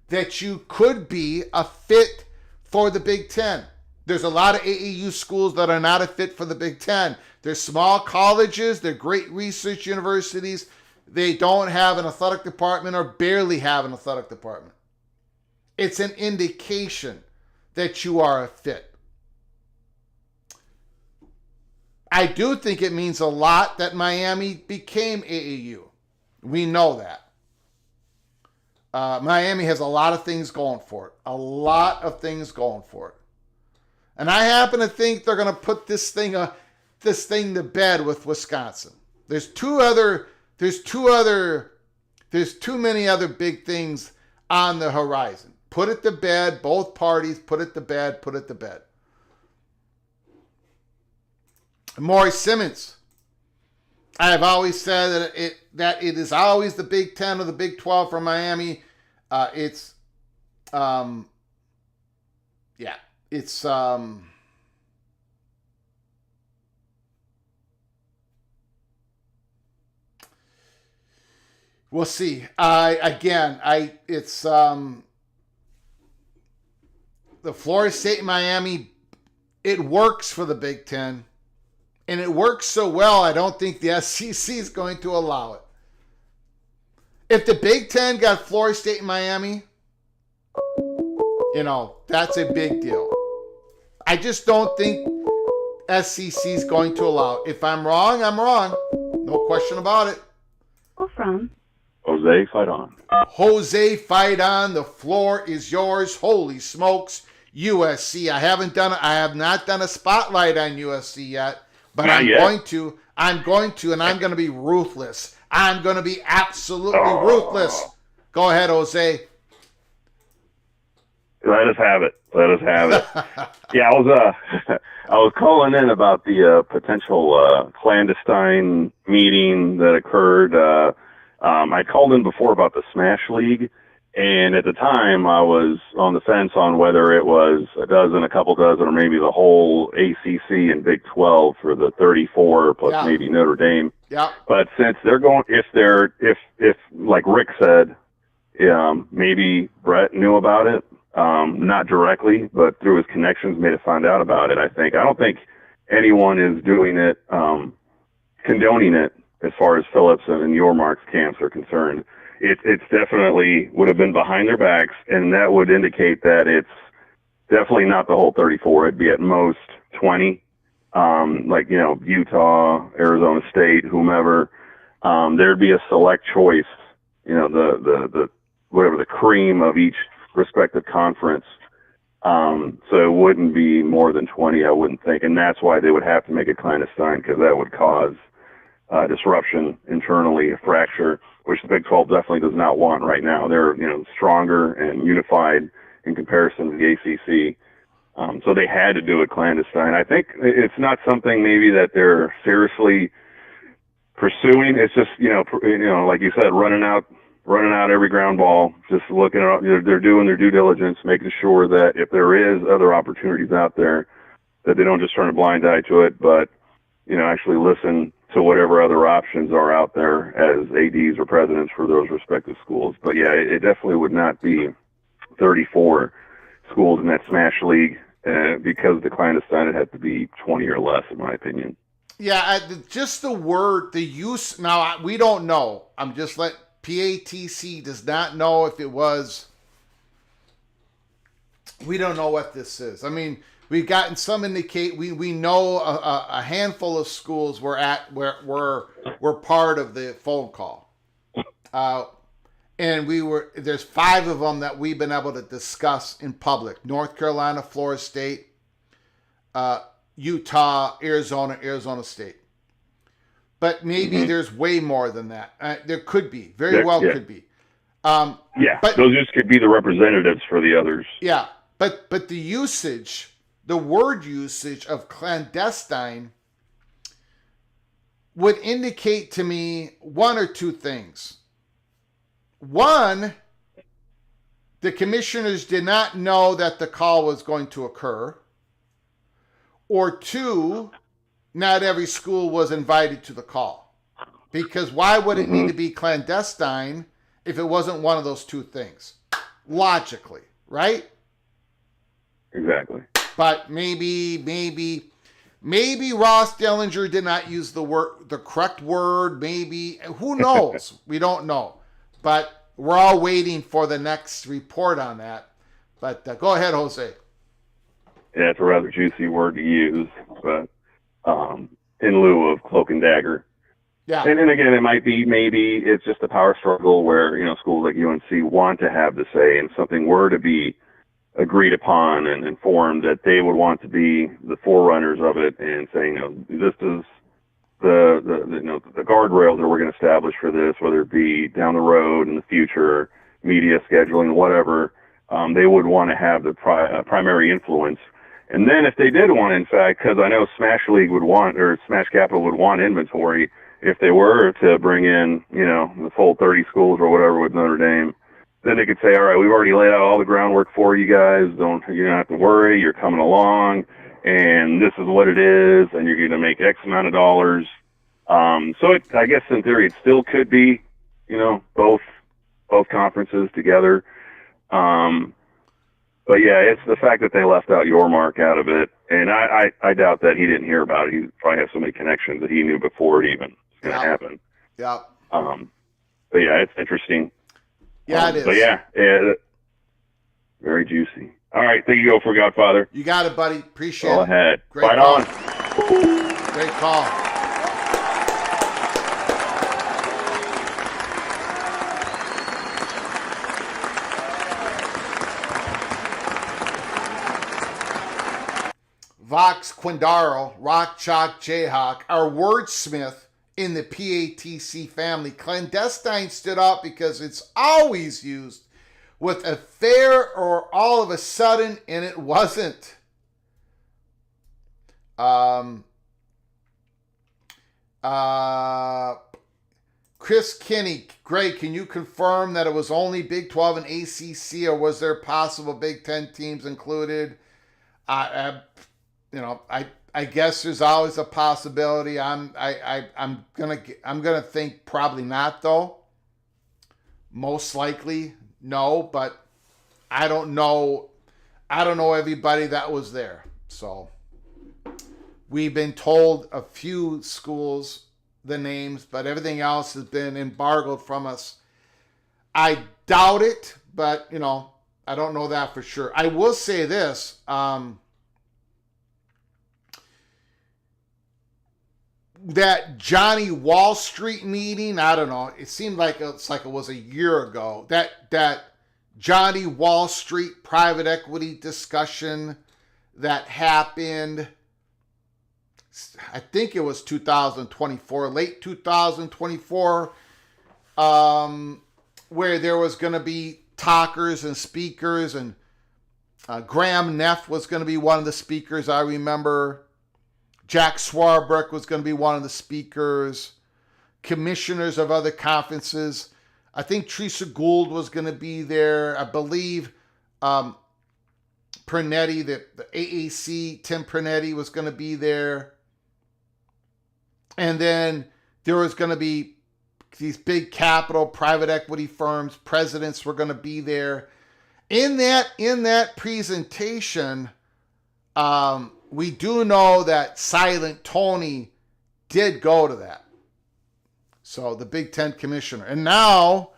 that you could be a fit for the Big Ten. There's a lot of AAU schools that are not a fit for the Big Ten. They're small colleges. They're great research universities. They don't have an athletic department or barely have an athletic department. It's an indication that you are a fit. I do think it means a lot that Miami became AAU. We know that. Miami has a lot of things going for it. A lot of things going for it. And I happen to think they're going to put this thing to bed with Wisconsin. There's too many other big things on the horizon. Put it to bed, both parties, put it to bed. Maury Simmons. I have always said that it is always the Big Ten or the Big 12 for Miami. We'll see. The Florida State and Miami, it works for the Big Ten. And it works so well, I don't think the SEC is going to allow it. If the Big Ten got Florida State and Miami, that's a big deal. I just don't think SEC is going to allow it. If I'm wrong, I'm wrong. No question about it. From Jose, fight on. Jose, fight on. The floor is yours. Holy smokes, USC. I have not done a spotlight on USC yet, but I'm going to, and I'm going to be ruthless. I'm going to be absolutely ruthless. Go ahead, Jose. Let us have it. Yeah, I was calling in about the potential clandestine meeting that occurred. I called in before about the Smash League, and at the time I was on the fence on whether it was a couple dozen, or maybe the whole ACC and Big 12 for the 34 plus maybe Notre Dame. Yeah. But since they're going, if like Rick said, maybe Brett knew about it, not directly, but through his connections made us find out about it. I don't think anyone is doing it, condoning it as far as Phillips and Yormark's camps are concerned. It's definitely would have been behind their backs, and that would indicate that it's definitely not the whole 34. It'd be at most 20, Utah, Arizona State, whomever. There'd be a select choice, the whatever the cream of each respective conference. So it wouldn't be more than 20, I wouldn't think, and that's why they would have to make it clandestine, because that would cause disruption internally, a fracture, which the Big 12 definitely does not want right now. They're, stronger and unified in comparison to the ACC. So they had to do it clandestine. I think it's not something maybe that they're seriously pursuing. It's just, like you said, running out every ground ball, just looking at, they're doing their due diligence, making sure that if there is other opportunities out there, that they don't just turn a blind eye to it, but, actually listen to whatever other options are out there as ADs or presidents for those respective schools. But yeah, it definitely would not be 34 schools in that Smash League because the clandestine, it has to be 20 or less, in my opinion. Yeah, just the word, the use. Now, we don't know. I'm just PATC does not know if it was. We don't know what this is. I mean, we've gotten some indicate. We know a handful of schools were part of the phone call, and there's 5 of them that we've been able to discuss in public: North Carolina, Florida State, Utah, Arizona State. But maybe there's way more than that. There could be, could be. But those just could be the representatives for the others. Yeah, but the usage, the word usage of clandestine would indicate to me one or two things. One, the commissioners did not know that the call was going to occur. Or two, not every school was invited to the call. Because why would it need to be clandestine if it wasn't one of those two things? Logically, right? Exactly. But maybe Ross Dellinger did not use the correct word. Maybe, who knows? We don't know. But we're all waiting for the next report on that. But go ahead, Jose. Yeah, it's a rather juicy word to use, but in lieu of cloak and dagger. Yeah. And then again, it might be maybe it's just a power struggle where, schools like UNC want to have the say, and something were to be agreed upon and informed that they would want to be the forerunners of it and saying, this is the guardrails that we're going to establish for this, whether it be down the road in the future, media scheduling, whatever. They would want to have the primary influence. And then if they did want, in fact, because I know Smash League would want, or Smash Capital would want inventory, if they were to bring in, the full 30 schools or whatever with Notre Dame, then they could say, all right, we've already laid out all the groundwork for you guys. You don't have to worry. You're coming along, and this is what it is, and you're going to make X amount of dollars. So I guess in theory it still could be, both conferences together. But yeah, it's the fact that they left out Yormark out of it, and I doubt that he didn't hear about it. He probably has so many connections that he knew before it even was going to happen. Yeah. But yeah, it's interesting. Yeah, it is. But yeah, very juicy. All right, there you go for Godfather. You got it, buddy. Appreciate it. Go ahead. Great Fight call. on. Great call. Vox Quindaro, Rock Chalk Jayhawk, our wordsmith in the PATC family. Clandestine stood out because it's always used with a fair or all of a sudden, and it wasn't. Chris Kinney, Greg, can you confirm that it was only Big 12 and ACC, or was there possible Big 10 teams included? I guess there's always a possibility. I'm gonna think probably not, though. Most likely no, but I don't know. I don't know everybody that was there. So we've been told a few schools the names, but everything else has been embargoed from us. I doubt it, but I don't know that for sure. I will say this. That Johnny Wall Street meeting, I don't know. It seemed like it was a year ago. That Johnny Wall Street private equity discussion that happened, I think it was 2024, late 2024, where there was going to be talkers and speakers, and Graham Neff was going to be one of the speakers, I remember. Jack Swarbrick was going to be one of the speakers. Commissioners of other conferences. I think Teresa Gould was going to be there. I believe Pernetti, the AAC, Tim Pernetti was going to be there. And then there was going to be these big capital private equity firms, presidents were going to be there. In that presentation, we do know that Silent Tony did go to that. So the Big Ten commissioner. And now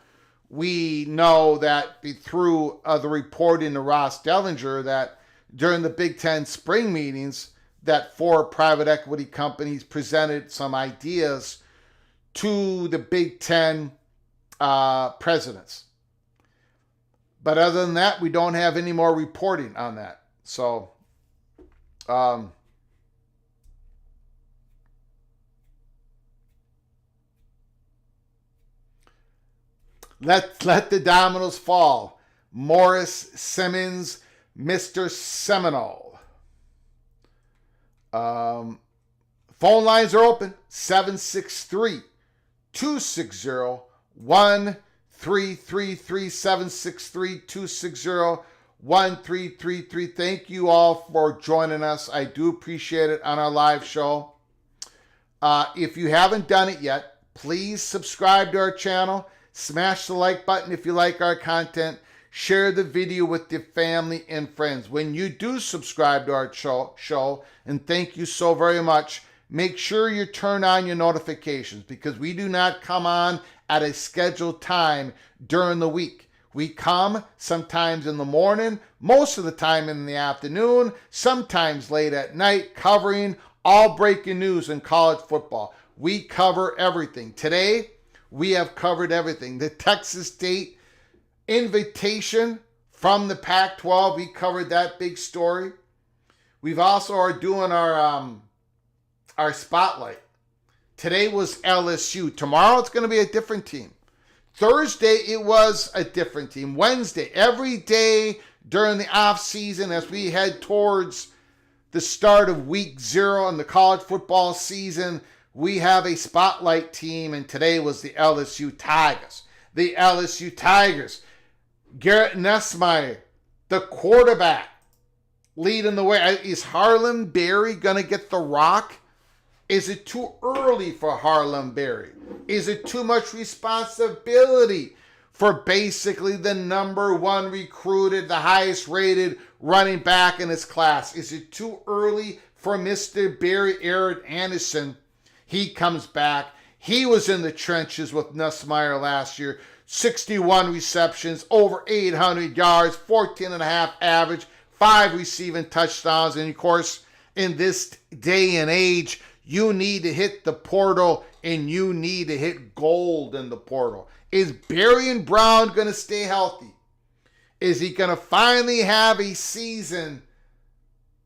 we know that through the reporting to Ross Dellinger that during the Big Ten spring meetings, that 4 private equity companies presented some ideas to the Big Ten presidents. But other than that, we don't have any more reporting on that. So, let the dominoes fall. Morris Simmons, Mr. Seminole. Phone lines are open. 763-260-1333. 763-260-1333. Thank you all for joining us. I do appreciate it on our live show. If you haven't done it yet, please subscribe to our channel. Smash the like button if you like our content. Share the video with your family and friends. When you do subscribe to our show, and thank you so very much, make sure you turn on your notifications because we do not come on at a scheduled time during the week. We come sometimes in the morning, most of the time in the afternoon, sometimes late at night, covering all breaking news in college football. We cover everything. Today, we have covered everything. The Texas State invitation from the Pac-12, we covered that big story. We've also are doing our spotlight. Today was LSU. Tomorrow it's going to be a different team. Thursday it was a different team. Wednesday, every day during the off season as we head towards the start of week 0 in the college football season, we have a spotlight team, and today was the LSU Tigers. The LSU Tigers. Garrett Nussmeier, the quarterback, leading the way. Is Harlem Berry going to get the rock? Is it too early for Harlem Berry? Is it too much responsibility for basically the number 1 recruited, the highest rated running back in his class? Is it too early for Mr. Barry Aaron Anderson? He comes back. He was in the trenches with Nussmeier last year. 61 receptions, over 800 yards, 14.5 average, 5 receiving touchdowns. And of course, in this day and age, you need to hit the portal and you need to hit gold in the portal. Is Barry Brown going to stay healthy? Is he going to finally have a season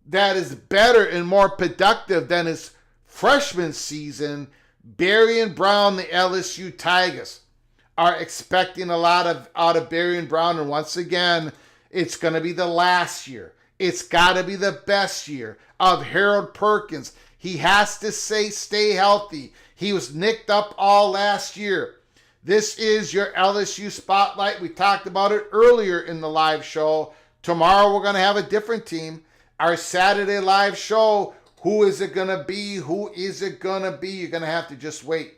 that is better and more productive than his freshman season? Barry Brown, the LSU Tigers, are expecting a lot out of Barry Brown. And once again, it's going to be the last year. It's got to be the best year of Harold Perkins. He has to stay healthy. He was nicked up all last year. This is your LSU Spotlight. We talked about it earlier in the live show. Tomorrow we're going to have a different team. Our Saturday live show, who is it going to be? Who is it going to be? You're going to have to just wait.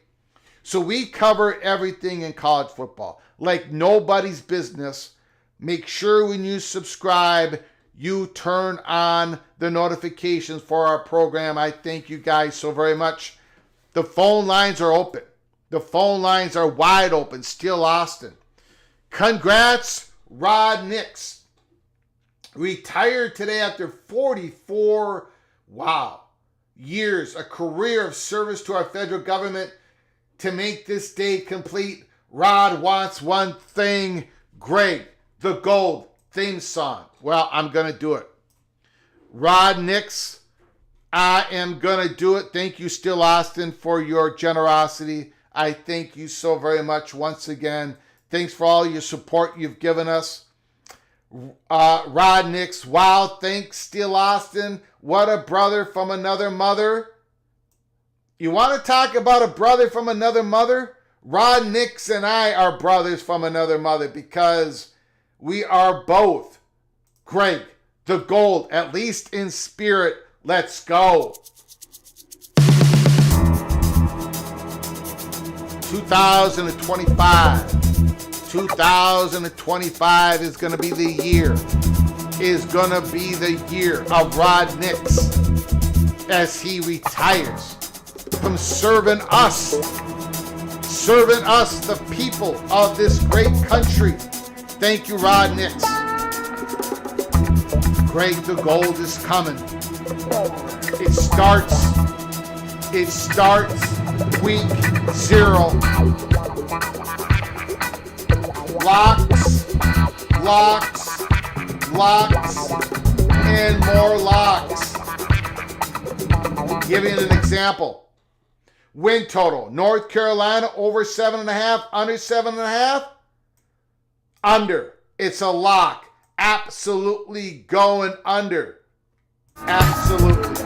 So we cover everything in college football like nobody's business. Make sure when you subscribe, you turn on the notifications for our program. I thank you guys so very much. The phone lines are open. The phone lines are wide open. Still Austin. Congrats, Rod Nix. Retired today after 44, years, a career of service to our federal government. To make this day complete, Rod wants one thing, Greg, the gold theme song. Well, I'm going to do it. Rod Nix, I am going to do it. Thank you, Still Austin, for your generosity. I thank you so very much once again. Thanks for all your support you've given us. Rod Nix, wow, thanks, Still Austin. What a brother from another mother. You want to talk about a brother from another mother? Rod Nix and I are brothers from another mother because we are both Greg, the gold, at least in spirit. Let's go. 2025 is going to be the year. Is going to be the year of Rod Nix as he retires from serving us, the people of this great country. Thank you, Rod Nix. Greg, the gold is coming. It starts week 0. Locks, and more locks. Giving an example. Win total. North Carolina over 7.5, under 7.5. Under. It's a lock. Absolutely going under. Absolutely.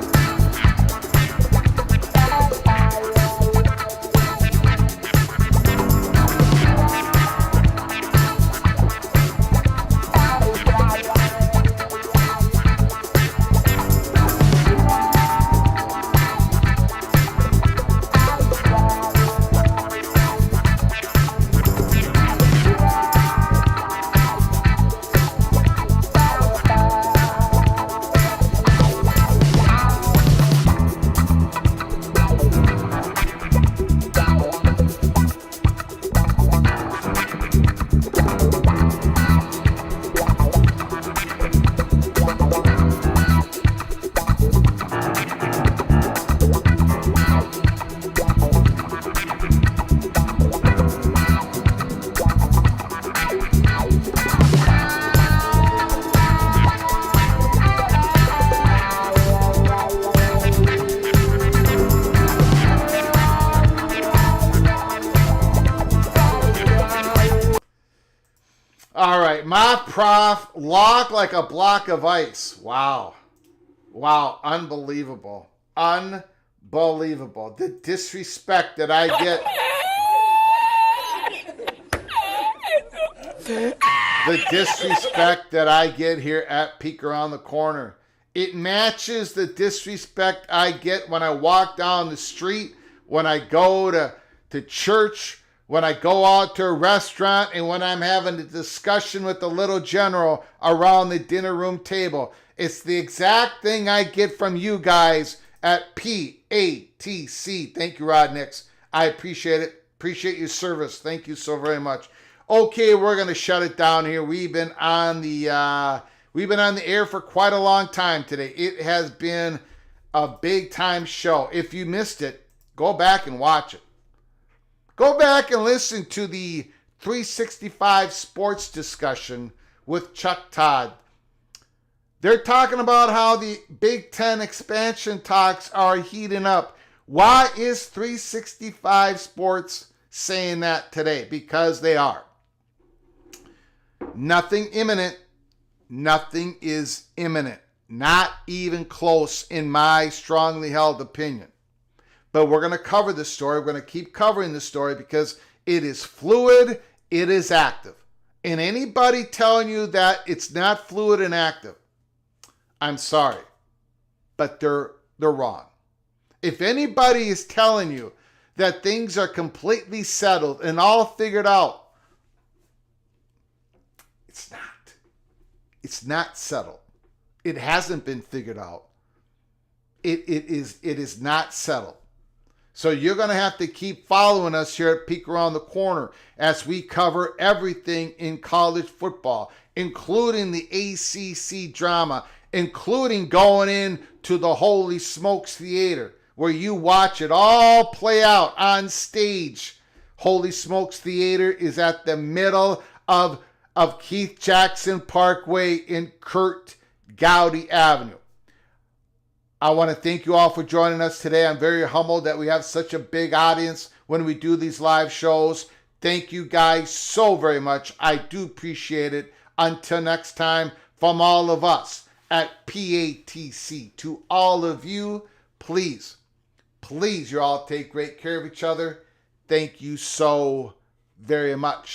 All right, my prof, lock like a block of ice. Wow, unbelievable. The disrespect that I get. The disrespect that I get here at Peek Around the Corner. It matches the disrespect I get when I walk down the street, when I go to church, when I go out to a restaurant, and when I'm having a discussion with the little general around the dinner room table. It's the exact thing I get from you guys at PATC. Thank you, Rod Nix. I appreciate it. Appreciate your service. Thank you so very much. Okay, we're going to shut it down here. We've been on the air for quite a long time today. It has been a big time show. If you missed it, go back and watch it. Go back and listen to the 365 sports discussion with Chuck Todd. They're talking about how the Big Ten expansion talks are heating up. Why is 365 Sports saying that today? Because they are. Nothing imminent. Nothing is imminent. Not even close in my strongly held opinion. But we're going to cover this story. We're going to keep covering this story because it is fluid, it is active. And anybody telling you that it's not fluid and active, I'm sorry, but they're wrong. If anybody is telling you that things are completely settled and all figured out, it's not. It's not settled. It hasn't been figured out. It is not settled. So you're going to have to keep following us here at Peek Around the Corner as we cover everything in college football, including the ACC drama, including going into the Holy Smokes Theater, where you watch it all play out on stage. Holy Smokes Theater is at the middle of Keith Jackson Parkway in Kurt Gowdy Avenue. I want to thank you all for joining us today. I'm very humbled that we have such a big audience when we do these live shows. Thank you guys so very much. I do appreciate it. Until next time, from all of us at PATC, to all of you, please, you all take great care of each other. Thank you so very much.